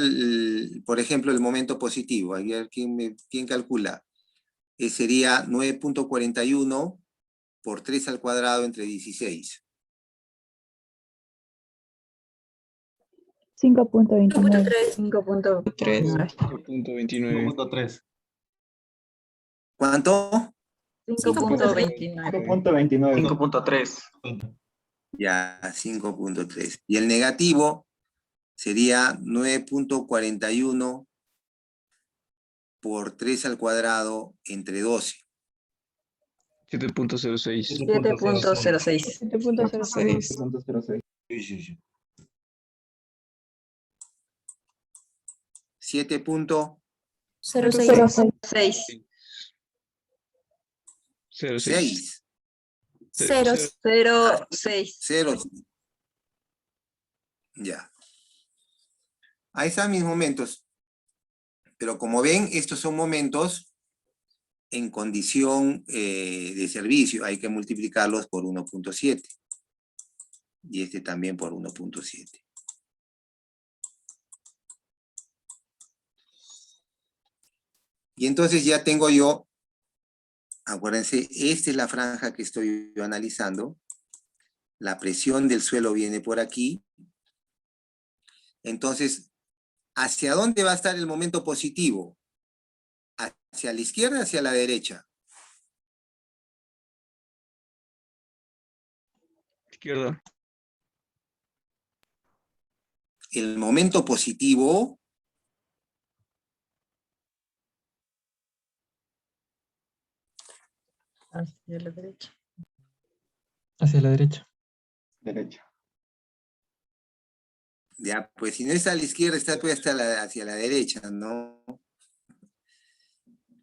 por ejemplo, el momento positivo? A ver, ¿quién calcula? Sería 9.41 por 3 al cuadrado entre 16. 5.29. 5.3. 5.29. 5.3. ¿Cuánto? 5.29. 5.29. 5.3. Ya, 5.3. Y el negativo sería 9.41 por 3 al cuadrado entre 12. 7.06. 7.06. 7.06. 7.06. 7.06. 06. 6. 06. 0.6. 0. Ya. Ahí están mis momentos. Pero como ven, estos son momentos en condición de servicio. Hay que multiplicarlos por 1.7. Y este también por 1.7. Y entonces ya tengo yo, acuérdense, esta es la franja que estoy yo analizando. La presión del suelo viene por aquí. Entonces, ¿hacia dónde va a estar el momento positivo? ¿Hacia la izquierda o hacia la derecha? Izquierda. El momento positivo Hacia la derecha. Hacia la derecha. Derecha. ya, pues si no está a la izquierda, está pues hacia la derecha, ¿no?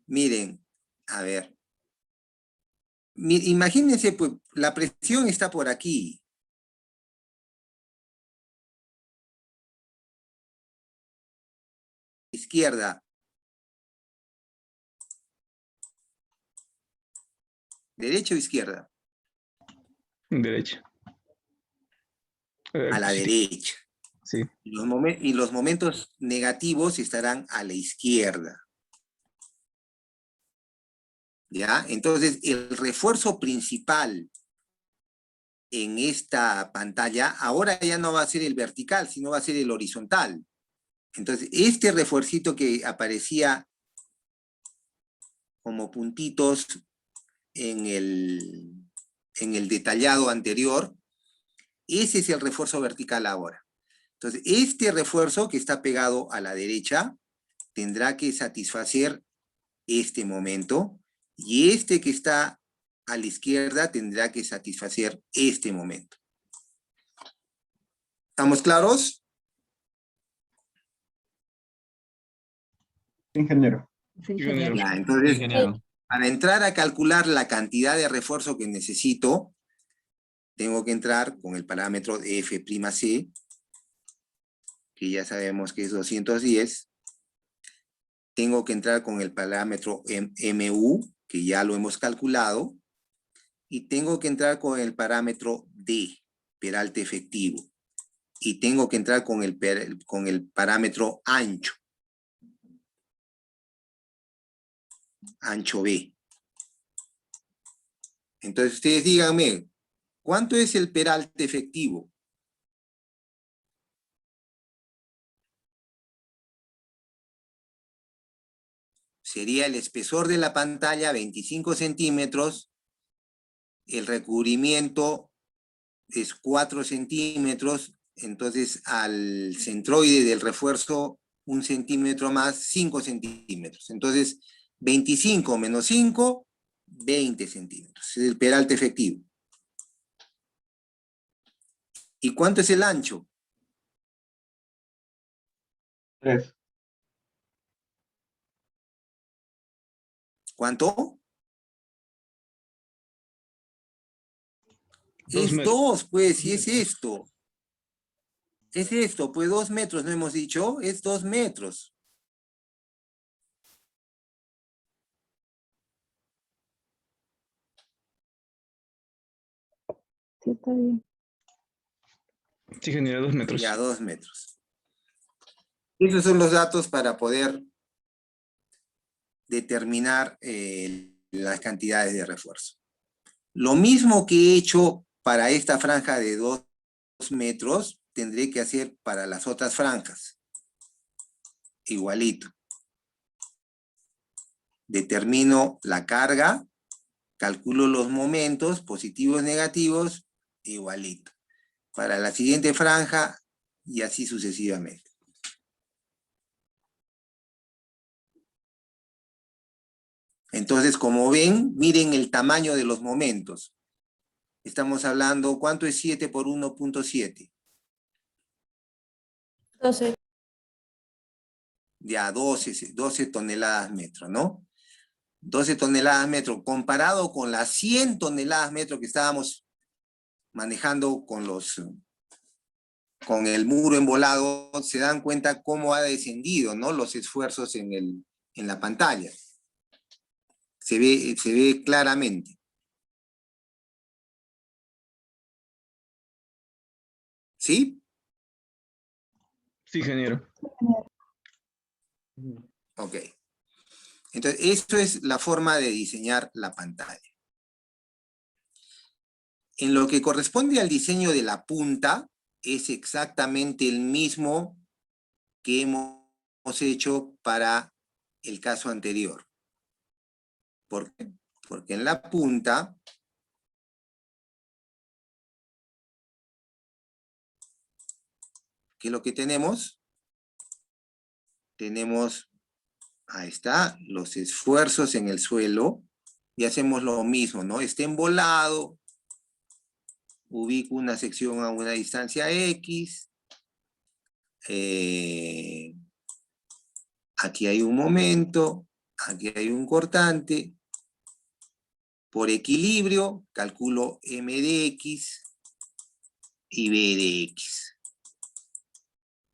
Miren, a ver. Imagínense, pues, la presión está por aquí. Izquierda. ¿Derecha o izquierda? Derecha. A la Sí. derecha. Sí. Y los momentos negativos estarán a la izquierda. ¿Ya? Entonces, el refuerzo principal en esta pantalla ahora ya no va a ser el vertical, sino va a ser el horizontal. Entonces, este refuercito que aparecía como puntitos en el detallado anterior, ese es el refuerzo vertical ahora. Entonces, este refuerzo que está pegado a la derecha tendrá que satisfacer este momento, y este que está a la izquierda tendrá que satisfacer este momento. ¿Estamos claros? Ingeniero. Sí, Ingeniero. ingeniero. Ya, entonces, Ingeniero. para entrar a calcular la cantidad de refuerzo que necesito, tengo que entrar con el parámetro de F'C, que ya sabemos que es 210. Tengo que entrar con el parámetro MU, que ya lo hemos calculado. Y tengo que entrar con el parámetro D, peralte efectivo. Y tengo que entrar con el parámetro ancho. Ancho B. Entonces ustedes díganme, ¿cuánto es el peralte efectivo? Sería el espesor de la pantalla, 25 centímetros, el recubrimiento es 4 centímetros, entonces al centroide del refuerzo 1 centímetro más, 5 centímetros. Entonces, 25 menos 5, 20 centímetros. Es el peralte efectivo. ¿Y cuánto es el ancho? 3. ¿Cuánto? 2 Es metros. 2, pues, y es esto. Es esto, pues 2 metros, ¿no hemos dicho? Es 2 metros. Sí, está bien. Sí, ingeniero, 2 metros. Ya, 2 metros. Esos son los datos para poder determinar las cantidades de refuerzo. Lo mismo que he hecho para esta franja de 2 metros, tendré que hacer para las otras franjas. Igualito. Determino la carga, calculo los momentos, positivos, negativos, igualito. Para la siguiente franja, y así sucesivamente. Entonces, como ven, miren el tamaño de los momentos. Estamos hablando, ¿cuánto es 7 por 1.7? 12. Ya 12 toneladas metro, ¿no? 12 toneladas metro, comparado con las 100 toneladas metro que estábamos manejando con el muro embolado, se dan cuenta cómo ha descendido, ¿no? Los esfuerzos en la pantalla. Se ve claramente. ¿Sí? Sí, ingeniero. Ok. Entonces, esto es la forma de diseñar la pantalla. En lo que corresponde al diseño de la punta, es exactamente el mismo que hemos hecho para el caso anterior. ¿Por qué? Porque en la punta, ¿qué es lo que tenemos? Tenemos, ahí está, los esfuerzos en el suelo, y hacemos lo mismo, ¿no? Está embolado, ubico una sección a una distancia X, aquí hay un momento, aquí hay un cortante, por equilibrio calculo M de X y B de X.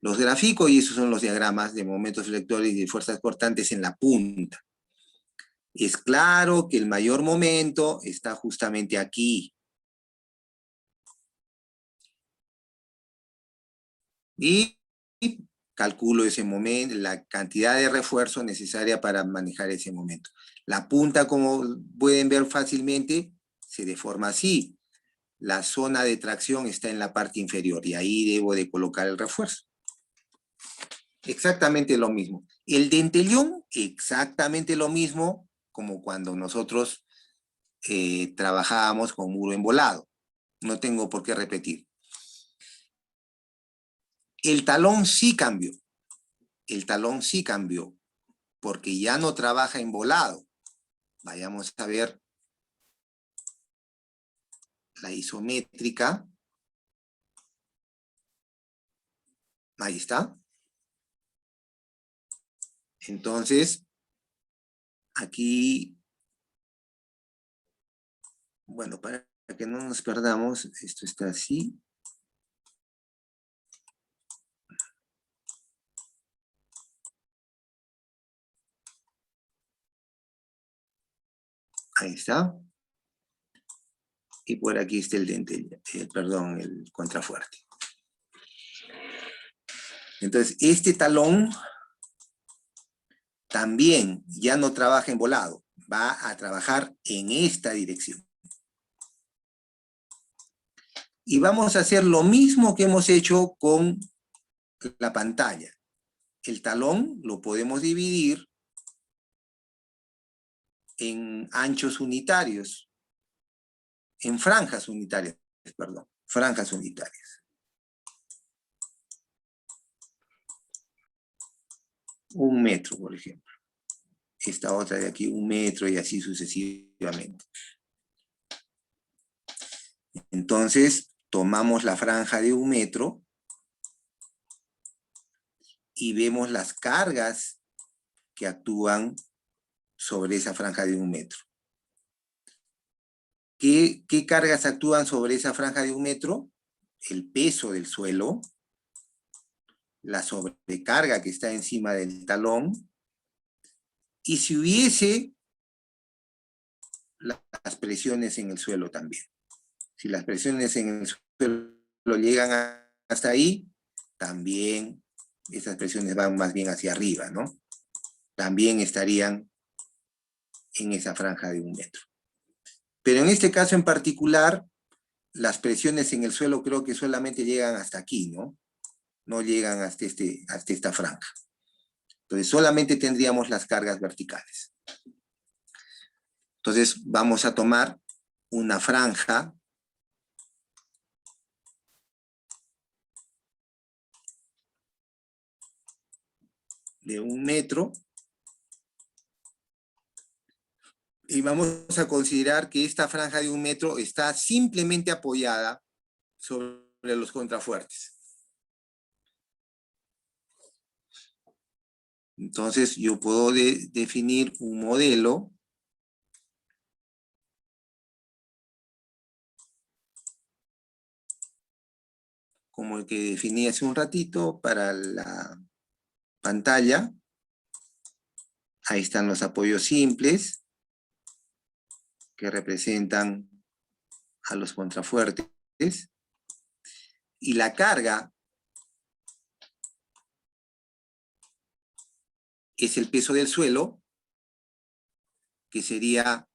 Los grafico, y esos son los diagramas de momentos flectores y de fuerzas cortantes en la punta. Es claro que el mayor momento está justamente aquí. Y calculo ese momento, la cantidad de refuerzo necesaria para manejar ese momento. La punta, como pueden ver fácilmente, se deforma así. La zona de tracción está en la parte inferior y ahí debo de colocar el refuerzo. Exactamente lo mismo. El dentellón, exactamente lo mismo como cuando nosotros trabajábamos con muro embolado. No tengo por qué repetir. El talón sí cambió. El talón sí cambió, porque ya no trabaja embolado. Vayamos a ver la isométrica. Ahí está. Entonces, aquí, bueno, para que no nos perdamos, esto está así. Ahí está. Y por aquí está el dentel, perdón, el contrafuerte. Entonces, este talón también ya no trabaja embolado, va a trabajar en esta dirección. Y vamos a hacer lo mismo que hemos hecho con la pantalla. El talón lo podemos dividir en anchos unitarios, en franjas unitarias, perdón, franjas unitarias. 1 metro, por ejemplo. Esta otra de aquí, 1 metro y así sucesivamente. Entonces, tomamos la franja de 1 metro y vemos las cargas que actúan sobre esa franja de 1 metro. ¿Qué cargas actúan sobre esa franja de 1 metro? El peso del suelo, la sobrecarga que está encima del talón, y si hubiese las presiones en el suelo también. Si las presiones en el suelo llegan hasta ahí, también esas presiones van más bien hacia arriba, ¿no? También estarían en esa franja de 1 metro. Pero en este caso en particular, las presiones en el suelo creo que solamente llegan hasta aquí, ¿no? No llegan hasta esta franja. Entonces solamente tendríamos las cargas verticales. Entonces vamos a tomar una franja de 1 metro y vamos a considerar que esta franja de 1 metro está simplemente apoyada sobre los contrafuertes. Entonces yo puedo definir un modelo como el que definí hace un ratito para la pantalla. Ahí están los apoyos simples que representan a los contrafuertes. Y la carga es el peso del suelo, que sería,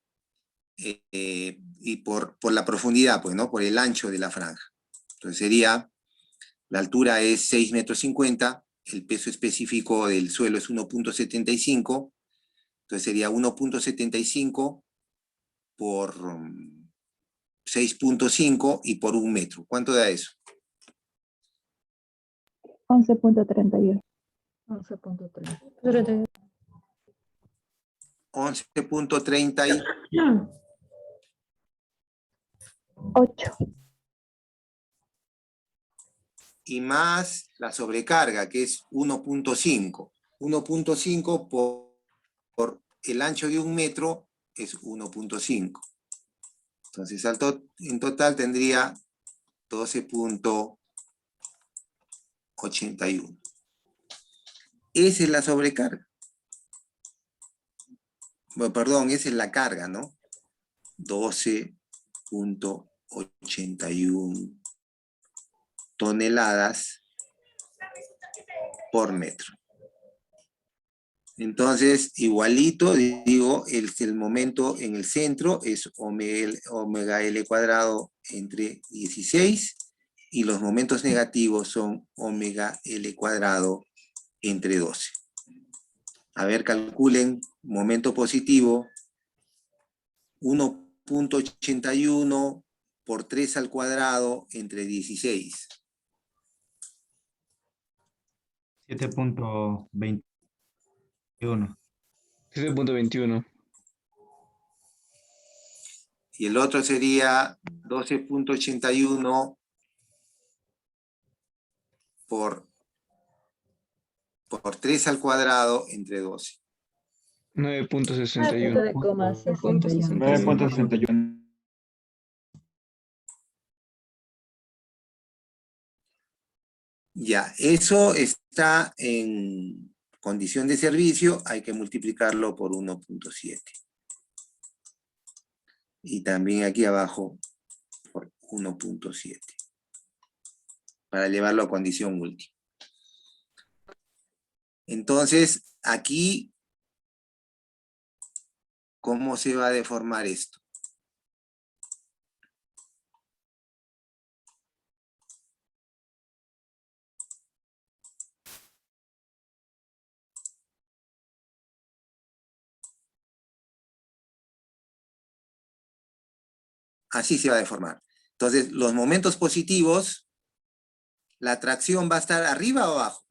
y por la profundidad, pues, ¿no? Por el ancho de la franja. Entonces sería, la altura es 6,50 metros, el peso específico del suelo es 1,75, entonces sería 1,75 por 6,5 y por 1 metro. ¿Cuánto da eso? 11.31. 11.3. 11,30 8. y más la sobrecarga, que es 1,5. 1,5 por el ancho de 1 metro es 1,5. Entonces en total tendría 12,81. Esa es la sobrecarga. Bueno, perdón, esa es la carga, ¿no? 12,81 toneladas por metro. Entonces, igualito, digo, el momento en el centro es omega L cuadrado entre 16 y los momentos negativos son omega L cuadrado entre 12. A ver, calculen momento positivo, 1.81 por 3 al cuadrado entre 16. 7.21. 7.21. Y el otro sería 12.81 por 3 al cuadrado entre 12. 9.61. 9.61. 9.61. Ya, eso está en condición de servicio, hay que multiplicarlo por 1.7. Y también aquí abajo por 1.7. Para llevarlo a condición última. Entonces, aquí, ¿cómo se va a deformar esto? Así se va a deformar. Entonces, los momentos positivos, la atracción va a estar arriba o abajo.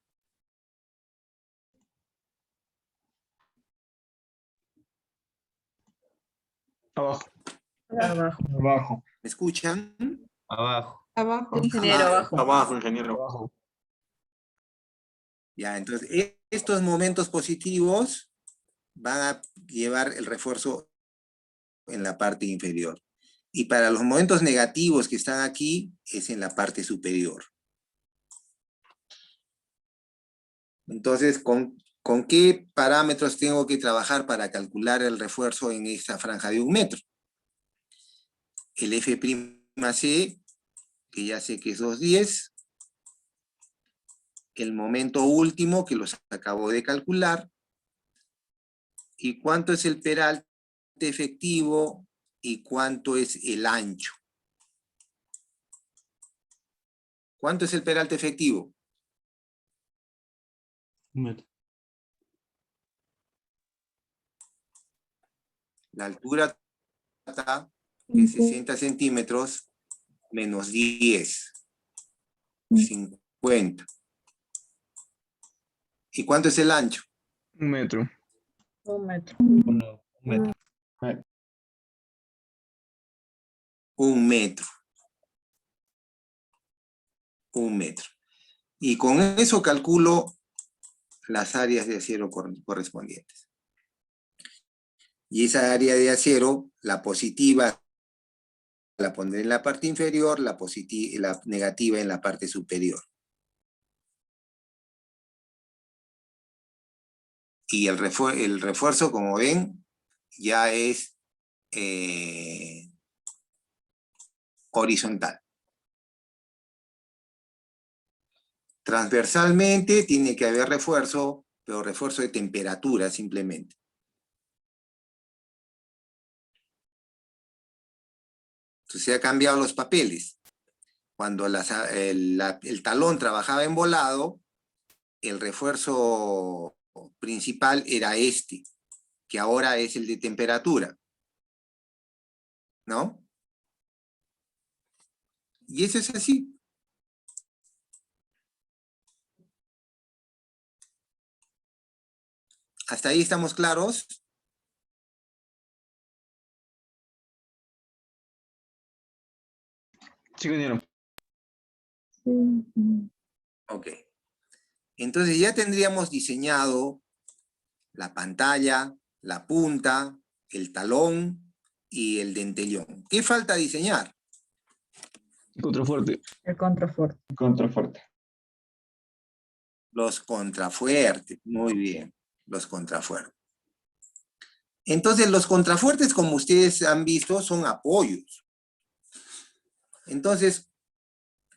Abajo. Abajo. Abajo. ¿Me escuchan? Abajo. Abajo. Ingeniero, abajo. Abajo, ingeniero. Abajo. Ya, entonces, estos momentos positivos van a llevar el refuerzo en la parte inferior. Y para los momentos negativos que están aquí, es en la parte superior. Entonces, ¿con qué parámetros tengo que trabajar para calcular el refuerzo en esta franja de 1 metro? El F'C, que ya sé que es 210. El momento último, que los acabo de calcular. ¿Y cuánto es el peralte efectivo? ¿Y cuánto es el ancho? ¿Cuánto es el peralte efectivo? 1 metro. La altura está en 60 centímetros menos 10. 50. ¿Y cuánto es el ancho? 1 metro. 1 metro. 1 metro. 1 metro. 1 metro. Y con eso calculo las áreas de acero correspondientes. Y esa área de acero, la positiva la pondré en la parte inferior, la negativa en la parte superior. Y el refuerzo, como ven, ya es horizontal. Transversalmente tiene que haber refuerzo, pero refuerzo de temperatura simplemente. Entonces se han cambiado los papeles. Cuando el talón trabajaba en volado, el refuerzo principal era este, que ahora es el de temperatura. ¿No? Y eso es así. ¿Hasta ahí estamos claros? Sí, ingeniero. Ok. Entonces ya tendríamos diseñado la pantalla, la punta, el talón y el dentellón. ¿Qué falta diseñar? Contrafuerte. El contrafuerte. Contrafuerte. Los contrafuertes. Muy bien, los contrafuertes. Entonces los contrafuertes, como ustedes han visto, son apoyos. Entonces,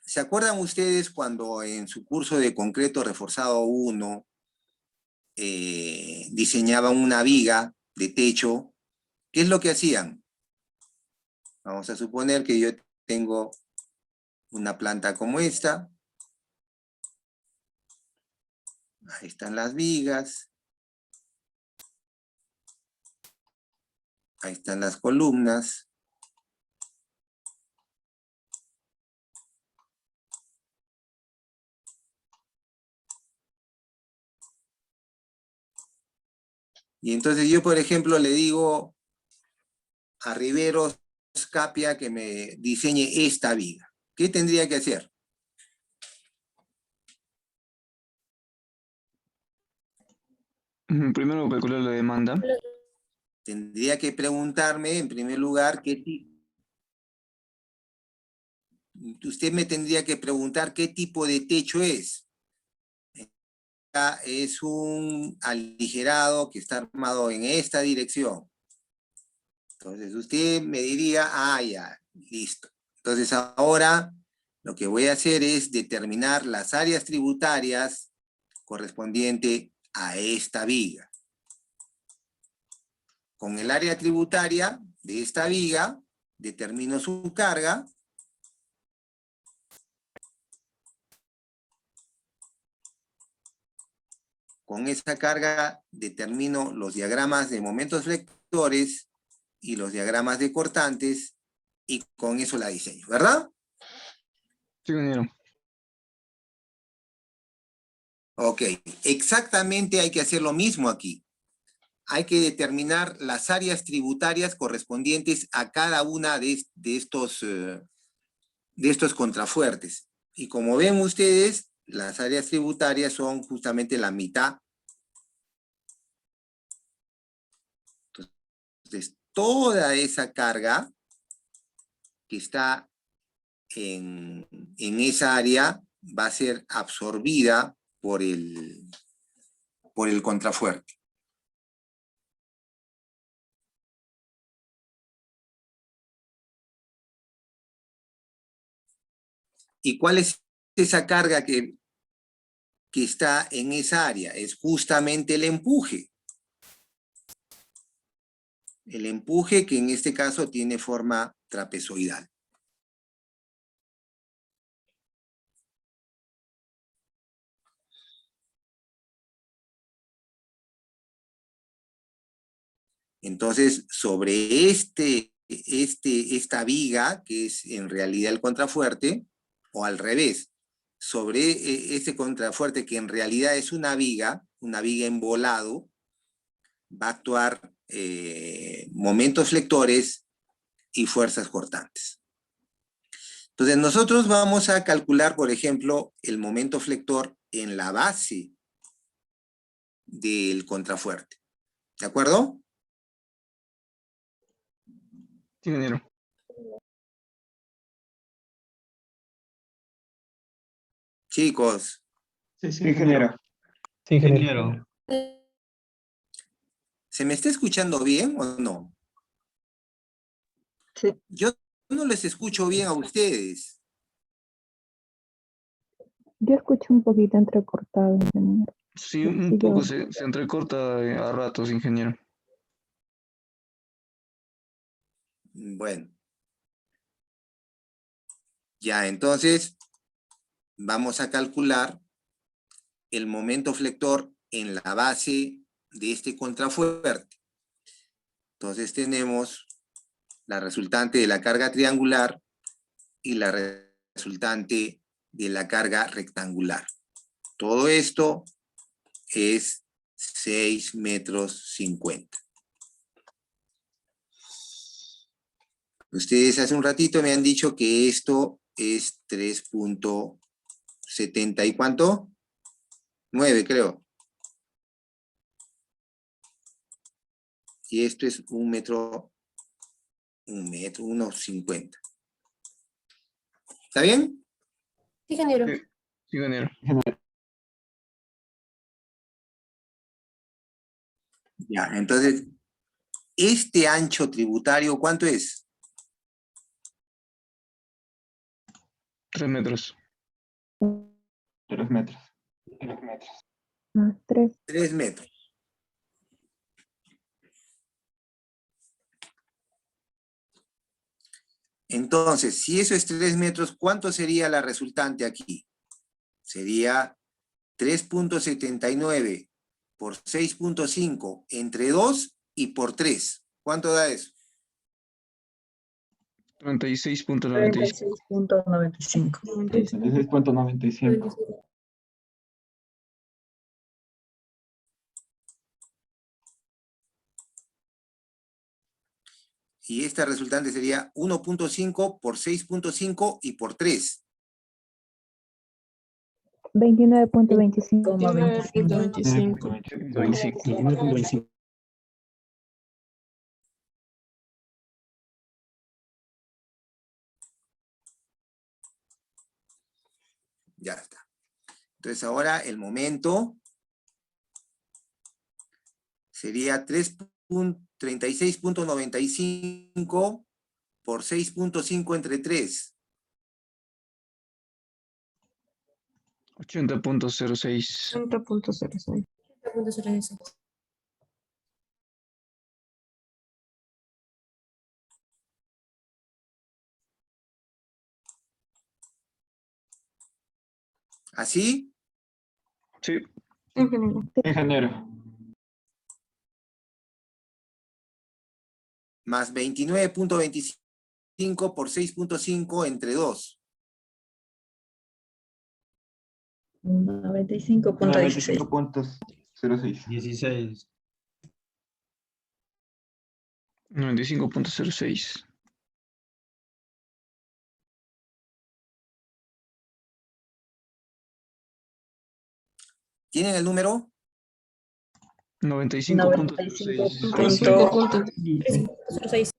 ¿Se acuerdan ustedes cuando en su curso de concreto reforzado 1 diseñaban una viga de techo? ¿Qué es lo que hacían? Vamos a suponer que yo tengo una planta como esta. Ahí están las vigas. Ahí están las columnas. Y entonces yo, por ejemplo, le digo a Riveros Capia que me diseñe esta viga. ¿Qué tendría que hacer? Primero calcular la demanda. Tendría que preguntarme, en primer lugar, usted me tendría que preguntar qué tipo de techo es. Es un aligerado que está armado en esta dirección. Entonces usted me diría, ah, ya, listo. Entonces ahora lo que voy a hacer es determinar las áreas tributarias correspondientes a esta viga. Con el área tributaria de esta viga, determino su carga. Con esa carga determino los diagramas de momentos flectores y los diagramas de cortantes, y con eso la diseño, ¿verdad? Sí, ingeniero. Ok, exactamente hay que hacer lo mismo aquí. Hay que determinar las áreas tributarias correspondientes a cada una de estos contrafuertes. Y como ven ustedes, las áreas tributarias son justamente la mitad. Entonces, toda esa carga que está en esa área va a ser absorbida por el contrafuerte. ¿Y cuál es esa carga que está en esa área? Es justamente el empuje. El empuje que en este caso tiene forma trapezoidal. Entonces, sobre esta viga, que es en realidad el contrafuerte, o al revés, sobre este contrafuerte que en realidad es una viga en volado, va a actuar momentos flectores y fuerzas cortantes. Entonces nosotros vamos a calcular, por ejemplo, el momento flector en la base del contrafuerte. ¿De acuerdo? Sí, ingeniero. Chicos, Sí, ingeniero. Sí, ingeniero. ¿se me está escuchando bien o no? Sí. Yo no les escucho bien a ustedes. Yo escucho un poquito entrecortado, ingeniero. Sí, un Sí, poco yo- se entrecorta a ratos, ingeniero. Bueno. Ya, entonces vamos a calcular el momento flector en la base de este contrafuerte. Entonces tenemos la resultante de la carga triangular y la resultante de la carga rectangular. Todo esto es 6,50 metros. Ustedes hace un ratito me han dicho que esto es 3,70 y ¿cuánto? 9, creo. Y esto es 1,50. ¿Está bien? Sí, ingeniero. Sí, sí, ingeniero. Ya, entonces, este ancho tributario, ¿cuánto es? 3 metros. 3 metros. Más 3. 3 metros. Entonces, si eso es 3 metros, ¿cuánto sería la resultante aquí? Sería 3.79 por 6.5 entre 2 y por 3. ¿Cuánto da eso? 36.95. 36.95. 16.95. Y esta resultante sería 1.5 por 6.5 y por 3. 29.25. 29.25. 25. Ya está. Entonces ahora el momento sería 36.95 por 6.5 entre 3. 80.06. 30.06. ¿Así? Sí. Ingeniero. Ingeniero. Más 29.25 por 6.5 entre 2. 95.16. 95.06. 16. 95.06. ¿Tienen el número? 95.06. 95.06.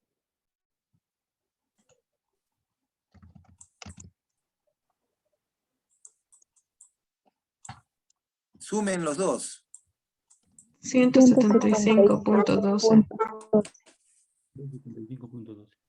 Sumen los dos. 175.12. 75.12.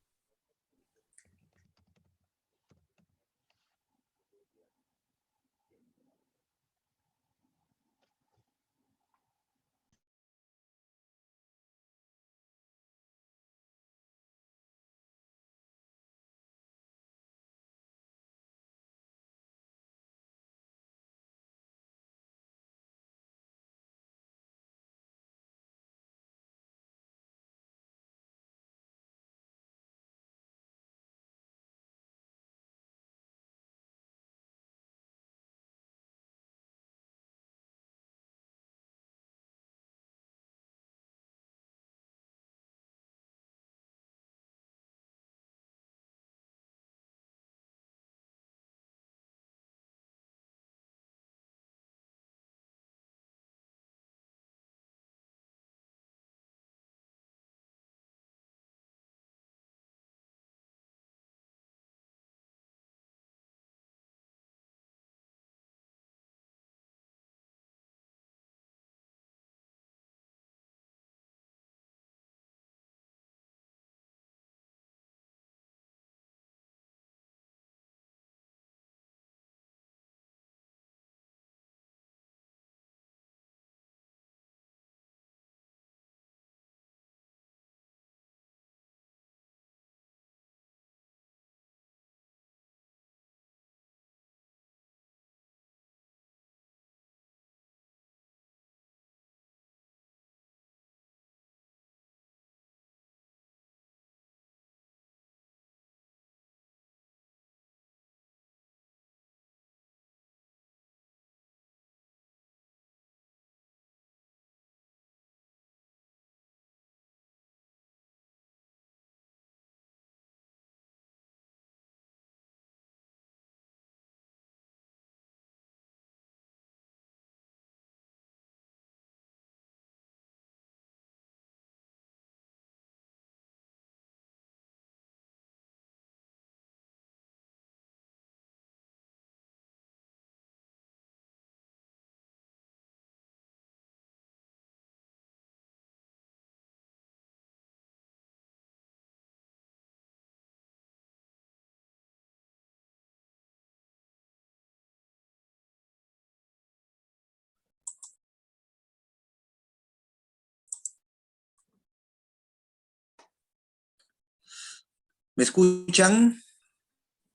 ¿Me escuchan?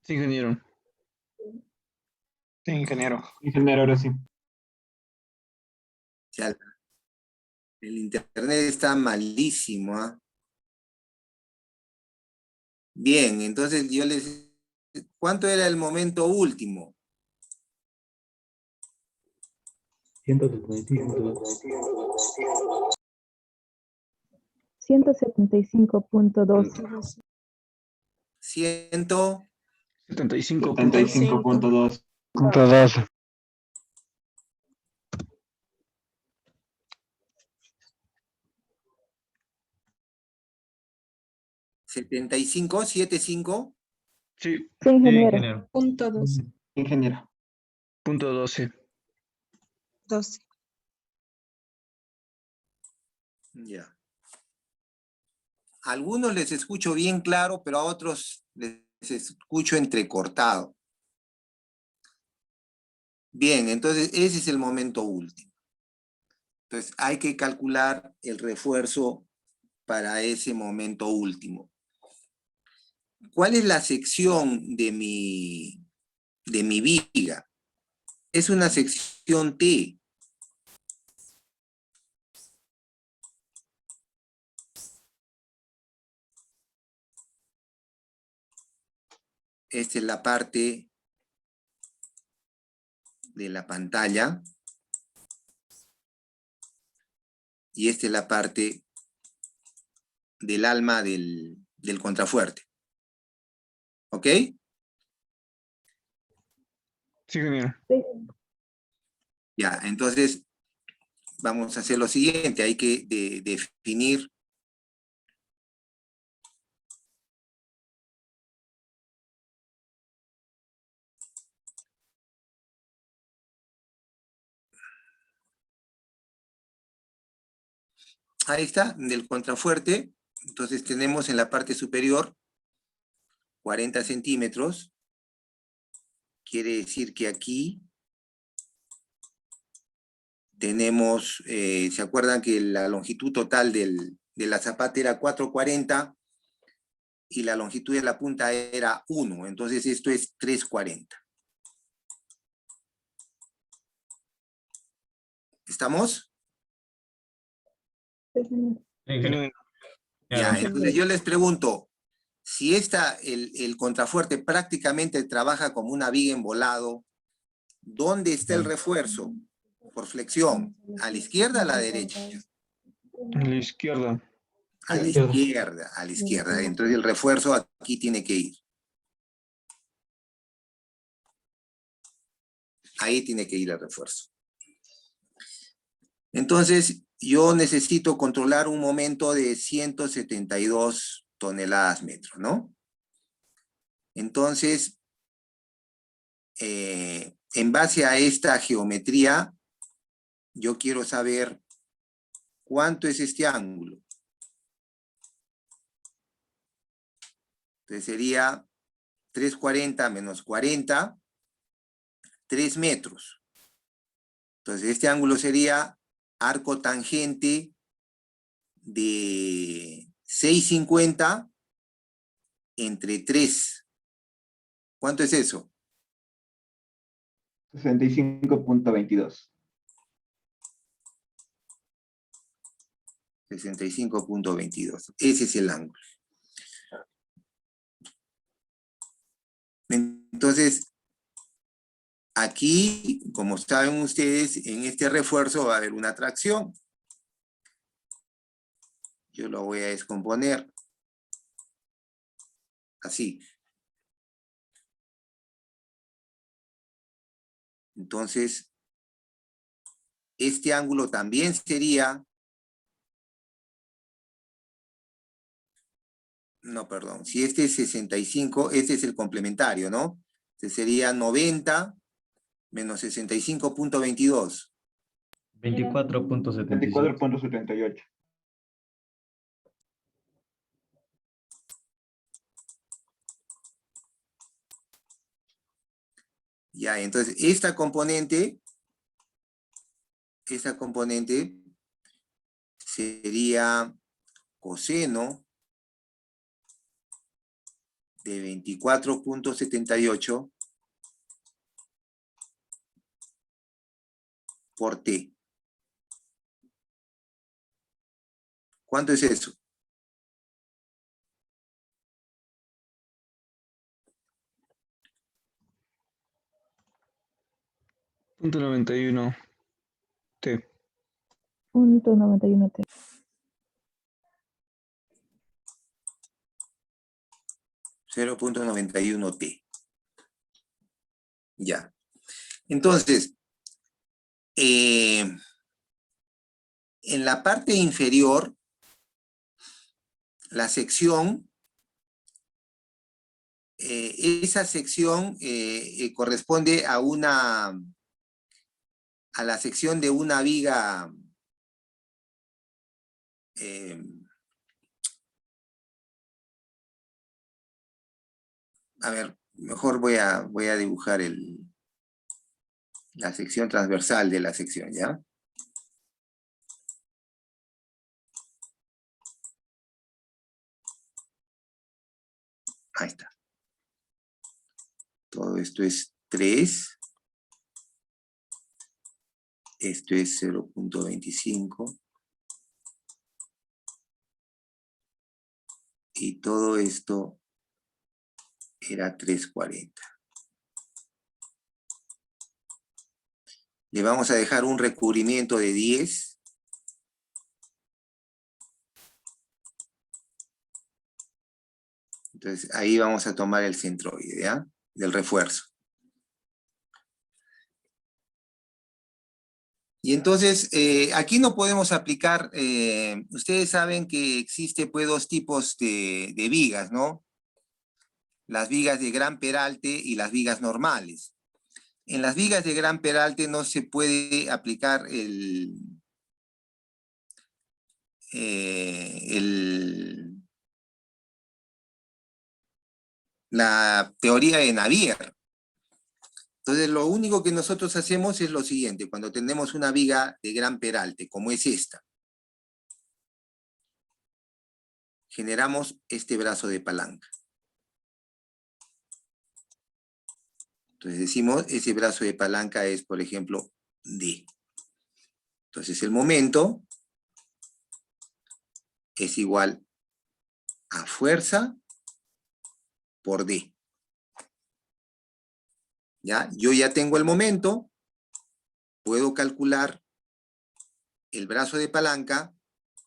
Sí, ingeniero. Sí, ingeniero. Ingeniero, ahora sí. Ya, el internet está malísimo, ¿ah? Bien, entonces yo les... ¿Cuánto era el momento último? 175.2. 75.2. 2. 75. Sí, Sí, ingeniero. Punto 12. Ingeniero. punto 12. 12. Ya. A algunos les escucho bien claro, pero a otros les escucho entrecortado. Bien, entonces ese es el momento último. Entonces hay que calcular el refuerzo para ese momento último. ¿Cuál es la sección de mi viga? Es una sección T. Esta es la parte de la pantalla. Y esta es la parte del alma del contrafuerte. ¿Ok? Sí, ingeniero. Sí. Ya, entonces vamos a hacer lo siguiente. Hay que definir ahí está, del contrafuerte. Entonces tenemos en la parte superior 40 centímetros. Quiere decir que aquí tenemos, ¿se acuerdan que la longitud total de la zapata era 440 y la longitud de la punta era 1? Entonces esto es 340. ¿Estamos? Sí, ingeniero. Ingeniero. Ya, entonces yo les pregunto, si el contrafuerte prácticamente trabaja como una viga en volado, ¿dónde está el refuerzo? Por flexión, ¿a la izquierda o a la derecha? A la izquierda. A la izquierda, a la izquierda. Entonces el refuerzo aquí tiene que ir. Ahí tiene que ir el refuerzo. Entonces, yo necesito controlar un momento de 172 toneladas metro, ¿no? Entonces, en base a esta geometría, yo quiero saber cuánto es este ángulo. Entonces sería 340 menos 40, 3 metros. Entonces este ángulo sería arco tangente de 650 entre 3. ¿Cuánto es eso? 65.22. 65.22. Ese es el ángulo. Entonces, aquí, como saben ustedes, en este refuerzo va a haber una tracción. Yo lo voy a descomponer. Así. Entonces, este ángulo también sería... No, perdón. Si este es 65, este es el complementario, ¿no? Este sería 90 menos 65.22. 24.77. 24.78. Ya, entonces esta componente sería coseno de 24.78 por T. ¿Cuánto es eso? Punto 91 T. Punto 91 T. 0.91 T. Ya. Entonces, en la parte inferior, la sección, esa sección corresponde a la sección de una viga a ver, mejor voy a dibujar la sección transversal de la sección, ¿ya? Ahí está. Todo esto es 3. Esto es 0.25. Y todo esto era 340. Le vamos a dejar un recubrimiento de 10. Entonces ahí vamos a tomar el centroide, ¿ya? Del refuerzo. Y entonces, aquí no podemos aplicar, ustedes saben que existe pues dos tipos de vigas, ¿no? Las vigas de gran peralte y las vigas normales. En las vigas de gran peralte no se puede aplicar la teoría de Navier. Entonces, lo único que nosotros hacemos es lo siguiente, cuando tenemos una viga de gran peralte, como es esta, generamos este brazo de palanca. Entonces decimos, ese brazo de palanca es, por ejemplo, D. Entonces el momento es igual a fuerza por D. ¿Ya? Yo ya tengo el momento, puedo calcular el brazo de palanca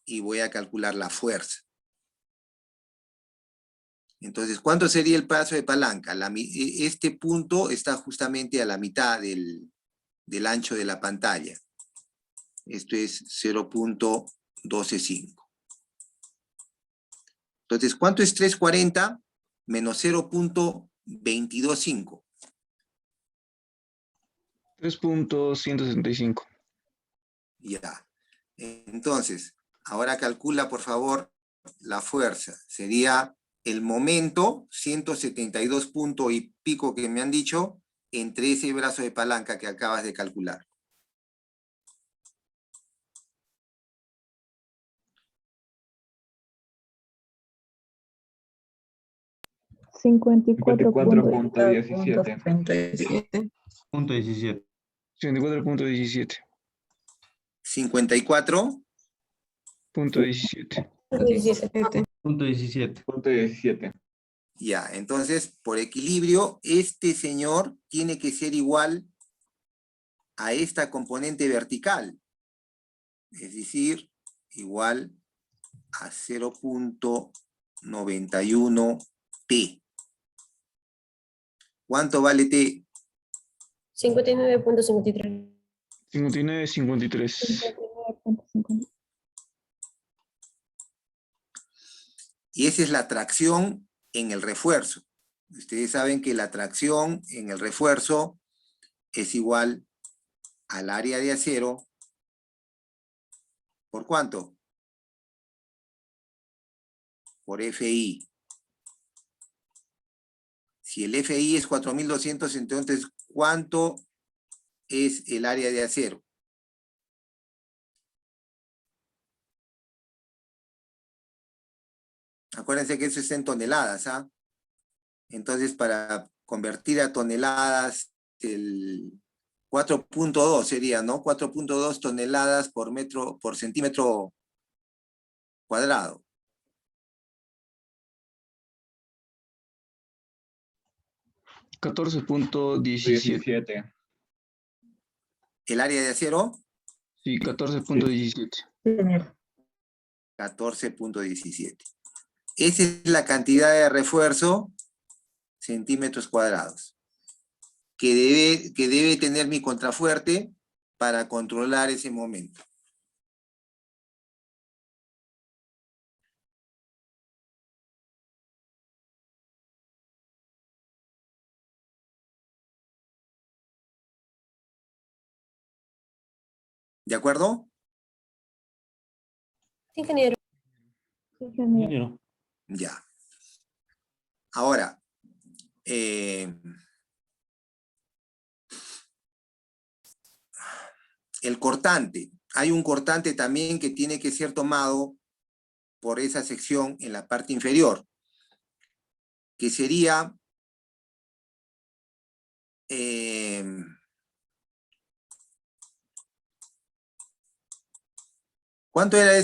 y voy a calcular la fuerza. Entonces, ¿cuánto sería el brazo de palanca? Este punto está justamente a la mitad del ancho de la pantalla. Esto es 0.125. Entonces, ¿cuánto es 340 menos 0.225? 3.165. Ya. Entonces, ahora calcula, por favor, la fuerza. Sería el momento, 172 puntos y pico que me han dicho, entre ese brazo de palanca que acabas de calcular. Cincuenta y cuatro punto 54.17. 37. Punto 17. 54.17. 54. Punto 17. 17. Punto 17. Punto 17. Ya, entonces, por equilibrio, este señor tiene que ser igual a esta componente vertical. Es decir, igual a 0.91 T. ¿Cuánto vale T? 59.53. 59.53. 59.50. Y esa es la tracción en el refuerzo. Ustedes saben que la tracción en el refuerzo es igual al área de acero. ¿Por cuánto? Por FI. Si el FI es 4.200, entonces, ¿cuánto es el área de acero? Acuérdense que eso está en toneladas, ¿ah? Entonces, para convertir a toneladas, el 4.2 sería, ¿no? 4.2 toneladas por centímetro cuadrado. $14.17. 17. ¿El área de acero? Sí, 14.17. 14.17. Esa es la cantidad de refuerzo, centímetros cuadrados, que debe tener mi contrafuerte para controlar ese momento. ¿De acuerdo? Ingeniero. Ingeniero. Ya. Ahora, el cortante. Hay un cortante también que tiene que ser tomado por esa sección en la parte inferior, que sería ¿cuánto era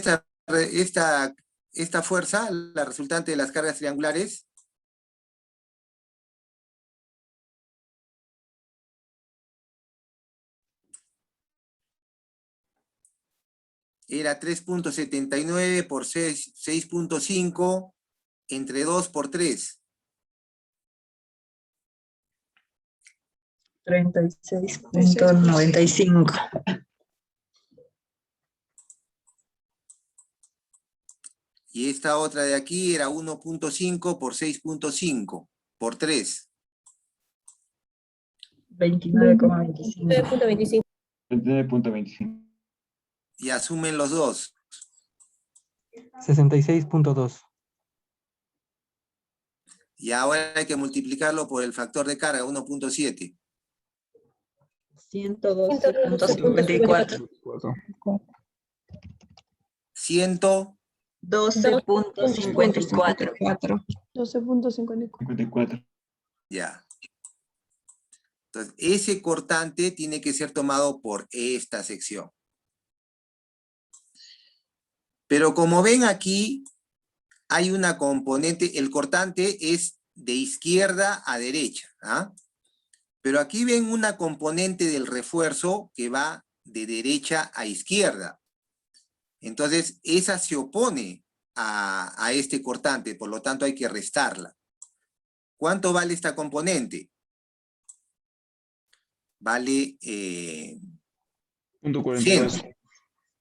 esta fuerza, la resultante de las cargas triangulares? Era 3.79 por 6.5 entre 2 por 3. 36.95. Y esta otra de aquí era 1.5 por 6.5 por 3. 29,25. 9.25. 29.25. Y asumen los dos. 66.2. Y ahora hay que multiplicarlo por el factor de carga, 1.7. 112.54. 12.54. 12.54. Ya. Entonces, ese cortante tiene que ser tomado por esta sección. Pero como ven aquí, hay una componente, el cortante es de izquierda a derecha, ¿ah? Pero aquí ven una componente del refuerzo que va de derecha a izquierda. Entonces, esa se opone a este cortante, por lo tanto hay que restarla. ¿Cuánto vale esta componente? Vale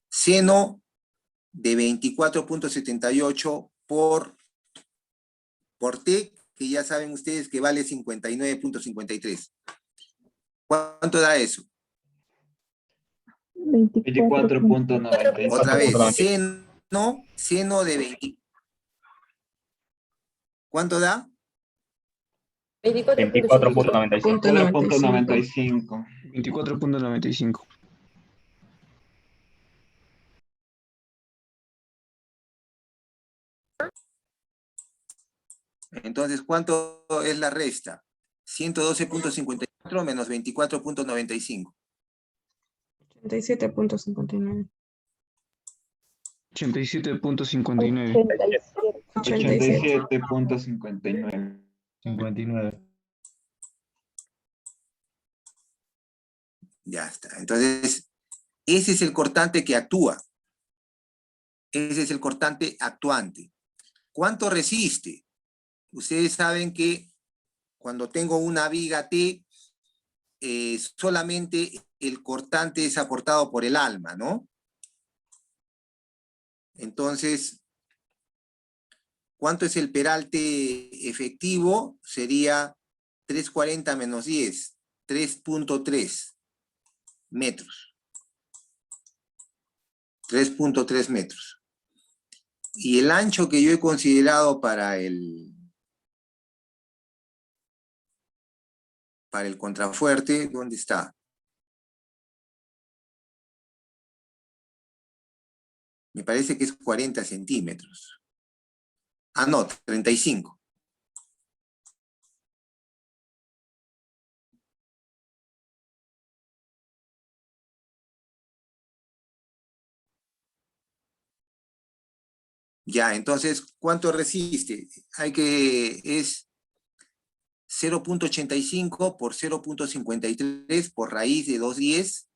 seno de 24.78 por T, que ya saben ustedes que vale 59.53. ¿Cuánto da eso? 24.95. Otra vez, seno de 20. ¿Cuánto da? 24.95. 24.95. Entonces, ¿cuánto es la resta? 112.54 menos 24.95. 87.59. 87.59. 87.59. 59. Ya está. Entonces, ese es el cortante que actúa. Ese es el cortante actuante. ¿Cuánto resiste? Ustedes saben que cuando tengo una viga T, solamente el cortante es aportado por el alma, ¿no? Entonces, ¿cuánto es el peralte efectivo? Sería 340 menos 10, 3.3 metros. 3.3 metros. Y el ancho que yo he considerado para el contrafuerte, ¿dónde está? Me parece que es 40 centímetros. Ah, no, 35. Ya, entonces, ¿cuánto resiste? Es 0.85 por 0.53 por raíz de 210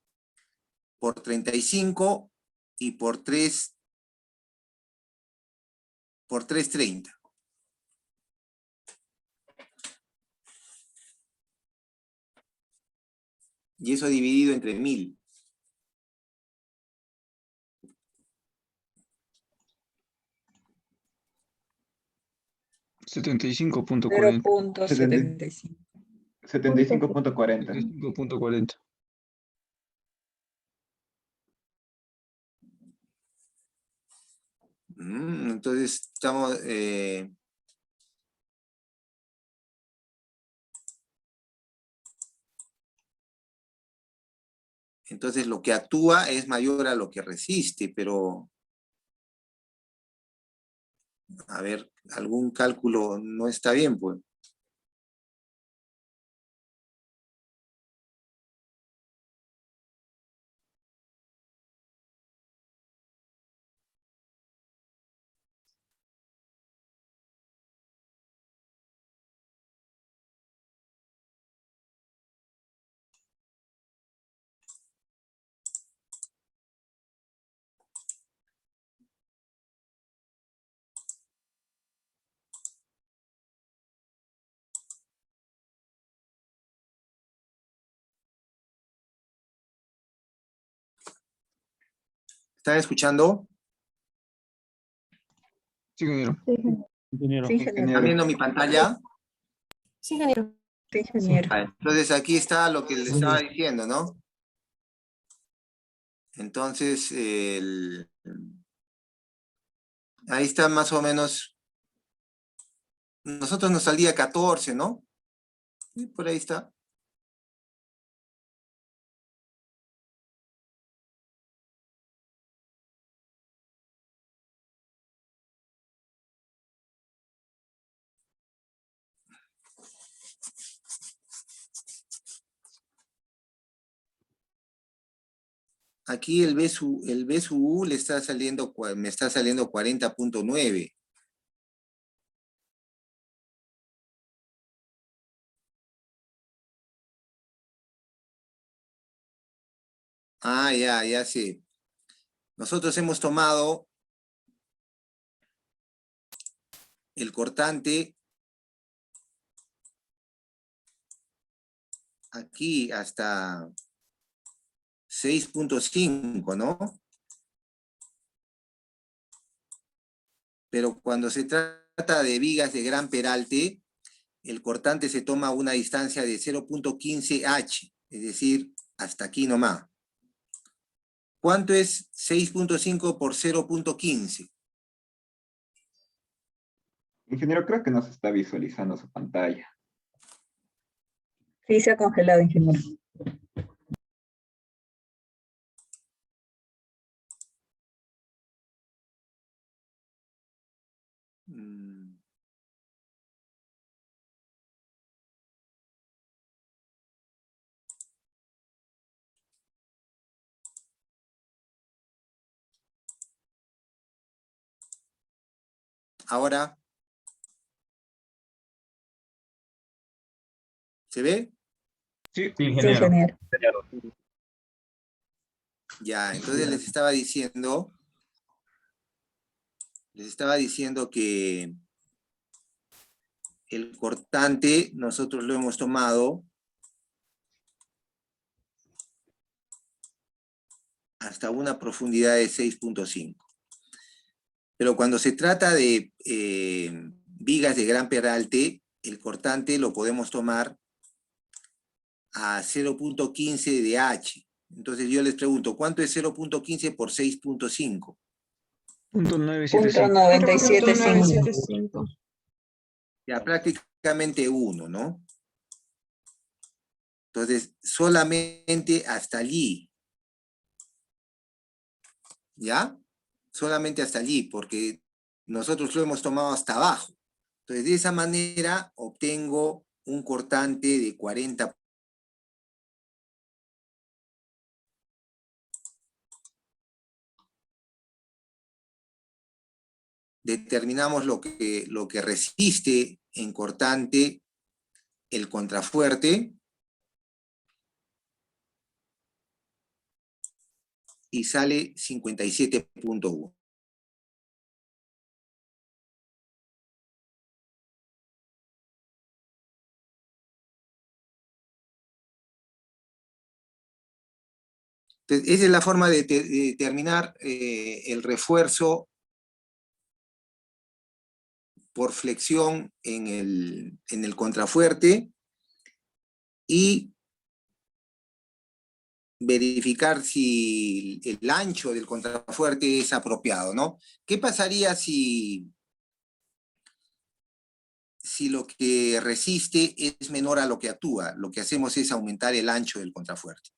por 35 y por 330. Y eso dividido entre 1000. $75.40. 0.75. 75.40. 75.40. Entonces, estamos... entonces, lo que actúa es mayor a lo que resiste, pero... A ver, algún cálculo no está bien, pues. ¿Están escuchando? Sí, ingeniero. Sí, ingeniero. Ingeniero. Sí, ingeniero. ¿Están viendo mi pantalla? Sí, ingeniero. Sí, ingeniero. Entonces, aquí está lo que les estaba diciendo, ¿no? Entonces, ahí está más o menos... Nosotros nos salía 14, ¿no? Y por ahí está. Aquí el BSU le está saliendo, me está saliendo 40.9. Ah, ya sé. Nosotros hemos tomado el cortante aquí hasta 6.5, ¿no? Pero cuando se trata de vigas de gran peralte, el cortante se toma a una distancia de 0.15 H, es decir, hasta aquí nomás. ¿Cuánto es 6.5 por 0.15? Ingeniero, creo que no se está visualizando su pantalla. Sí, se ha congelado, ingeniero. Ahora, ¿se ve? Sí. Sí, Sí, ingeniero. ingeniero. Ya, entonces les estaba diciendo que el cortante nosotros lo hemos tomado hasta una profundidad de 6.5. Pero cuando se trata de vigas de gran peralte, el cortante lo podemos tomar a 0.15 de H. Entonces yo les pregunto, ¿cuánto es 0.15 por 6.5? .975. 0.975. 975. Ya prácticamente 1, ¿no? Entonces, solamente hasta allí. ¿Ya? Solamente hasta allí, porque nosotros lo hemos tomado hasta abajo. Entonces, de esa manera obtengo un cortante de 40. determinamos lo que resiste en cortante el contrafuerte, y sale 57.1. Entonces, esa es la forma de determinar el refuerzo por flexión en el contrafuerte y verificar si el ancho del contrafuerte es apropiado, ¿no? ¿Qué pasaría si lo que resiste es menor a lo que actúa? Lo que hacemos es aumentar el ancho del contrafuerte.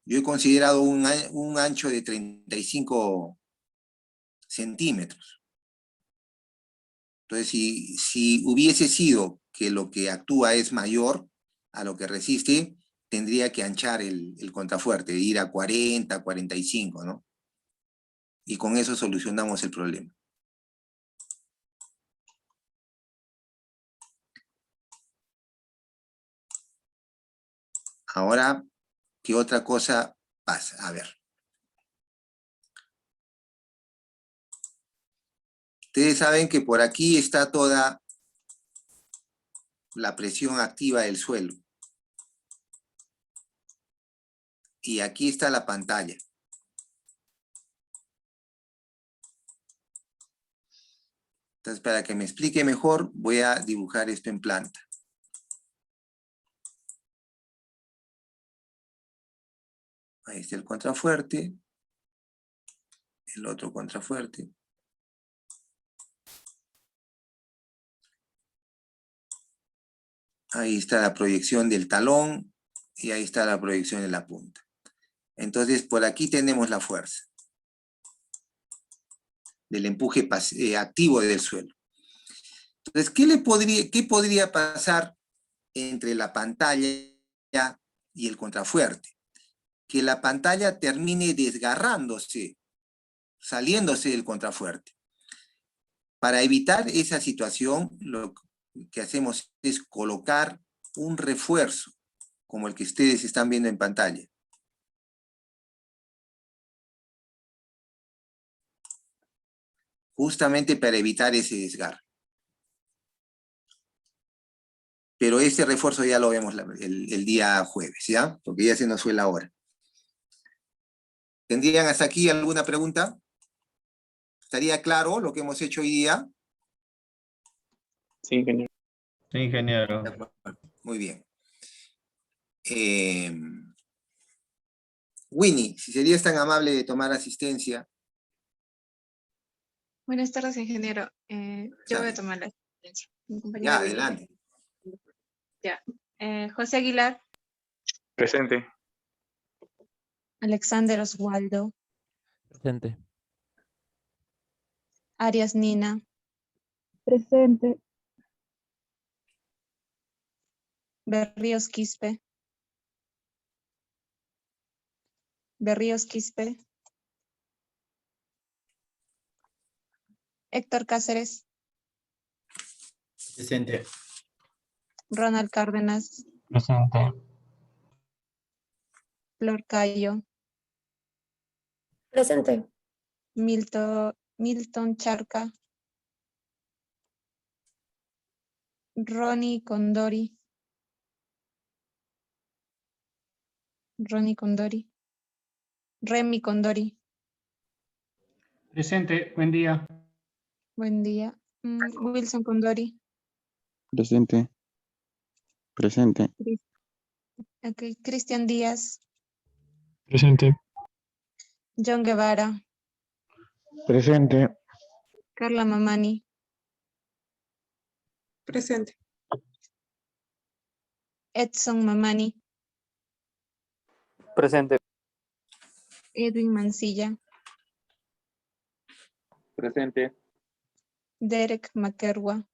Yo he considerado un ancho de 35 centímetros. Entonces, si hubiese sido que lo que actúa es mayor a lo que resiste, tendría que anchar el contrafuerte, ir a 40, 45, ¿no? Y con eso solucionamos el problema. Ahora, ¿qué otra cosa pasa? A ver. Ustedes saben que por aquí está toda la presión activa del suelo. Y aquí está la pantalla. Entonces, para que me explique mejor, voy a dibujar esto en planta. Ahí está el contrafuerte. El otro contrafuerte. Ahí está la proyección del talón y ahí está la proyección de la punta. Entonces, por aquí tenemos la fuerza del empuje activo del suelo. Entonces, ¿qué podría pasar entre la pantalla y el contrafuerte? Que la pantalla termine desgarrándose, saliéndose del contrafuerte. Para evitar esa situación, lo que hacemos es colocar un refuerzo, como el que ustedes están viendo en pantalla. Justamente para evitar ese desgarre. Pero ese refuerzo ya lo vemos el día jueves, ¿ya? Porque ya se nos fue la hora. ¿Tendrían hasta aquí alguna pregunta? ¿Estaría claro lo que hemos hecho hoy día? Sí, ingeniero. Sí, ingeniero. De acuerdo. Muy bien. Winnie, si serías tan amable de tomar asistencia. Buenas tardes, ingeniero. Yo voy a tomar la asistencia. Mi compañera Ya, Winnie. adelante. Ya. José Aguilar, Presente. Alexander Oswaldo, Presente. Arias Nina, Presente. Berríos Quispe, Héctor Cáceres, Presente. Ronald Cárdenas, Presente. Flor Cayo, Presente. Milton Charca, Remy Condori, Presente. Buen día. buen día. Wilson Condori, Presente. Presente. Cristian Díaz, Presente. John Guevara, Presente. Carla Mamani, Presente. Edson Mamani, Presente. Edwin Mancilla, Presente. Derek Makerwa,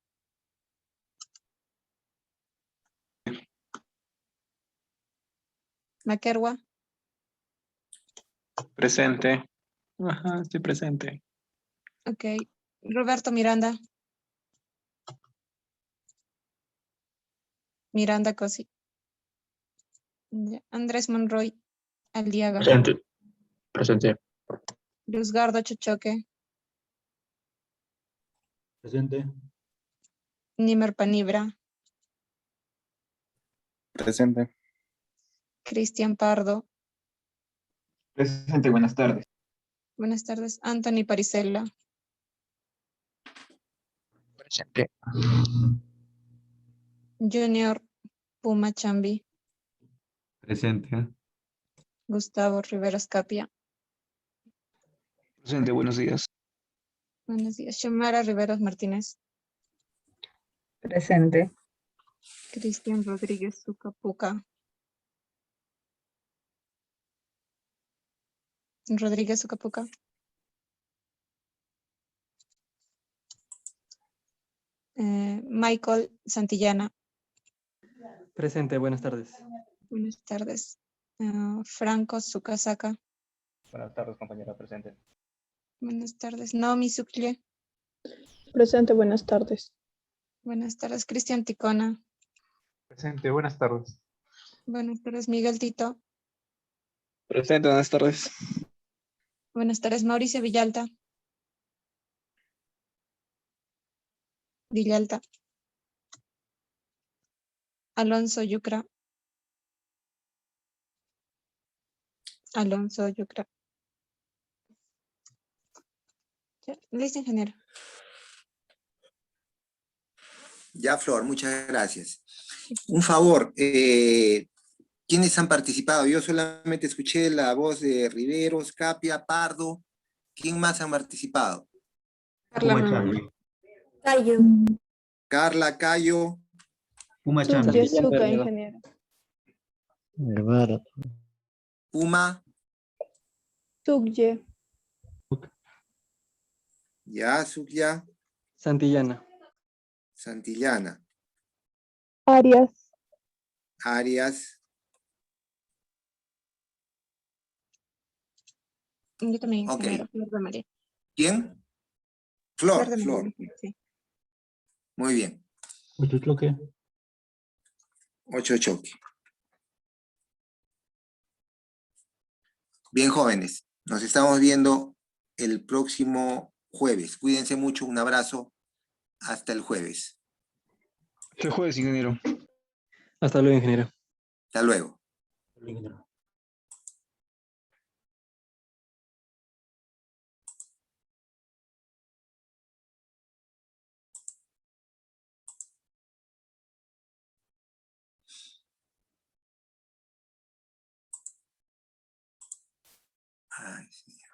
Presente. Ajá, estoy presente. ok. Roberto Miranda. Miranda Cosi. Ya. Andrés Monroy Aliaga. Presente. Presente. Luzgardo Chochoque. Presente. Nimer Panibra. Presente. Cristian Pardo. Presente, buenas tardes. Buenas tardes. Anthony Parisella. Presente. Junior Puma Chambi. Presente. Gustavo Riveros Capia. Presente, buenos días. Buenos días. Xiomara Riveros Martínez. Presente. Cristian Rodríguez Zucapuca. Rodríguez Zucapuca. Michael Santillana. Presente, buenas tardes. Buenas tardes. Franco Sukasaka. Buenas tardes, compañera, presente. Buenas tardes. Naomi Suclie. Presente, buenas tardes. Buenas tardes. Cristian Ticona. Presente, buenas tardes. Buenas tardes. Miguel Tito. Presente, buenas tardes. Buenas tardes. Mauricio Villalta. Villalta. Alonso Yucra. Alonso Yucra. Ya, listo, ingeniero. Ya, Flor, muchas gracias. Un favor, ¿quiénes han participado? Yo solamente escuché la voz de Riveros, Capia, Pardo. ¿Quién más han participado? Carla Puma Mamani. Chambi. Cayo. Carla, Cayo, Puma Chambi. Yesuka, ingeniero. Puma, Sugye. ya, Sukya, Santillana. Santillana, Arias. Arias, Yo también, Ok. ingeniero. Flor de María. ¿quién? Flor Flor, de Flor, María. Sí. muy bien. Huichuchoque. 8 choque. Bien, jóvenes, nos estamos viendo el próximo jueves. Cuídense mucho, un abrazo. Hasta el jueves. El jueves, ingeniero. Hasta luego, ingeniero. Hasta luego. Ingeniero. Ay, señor.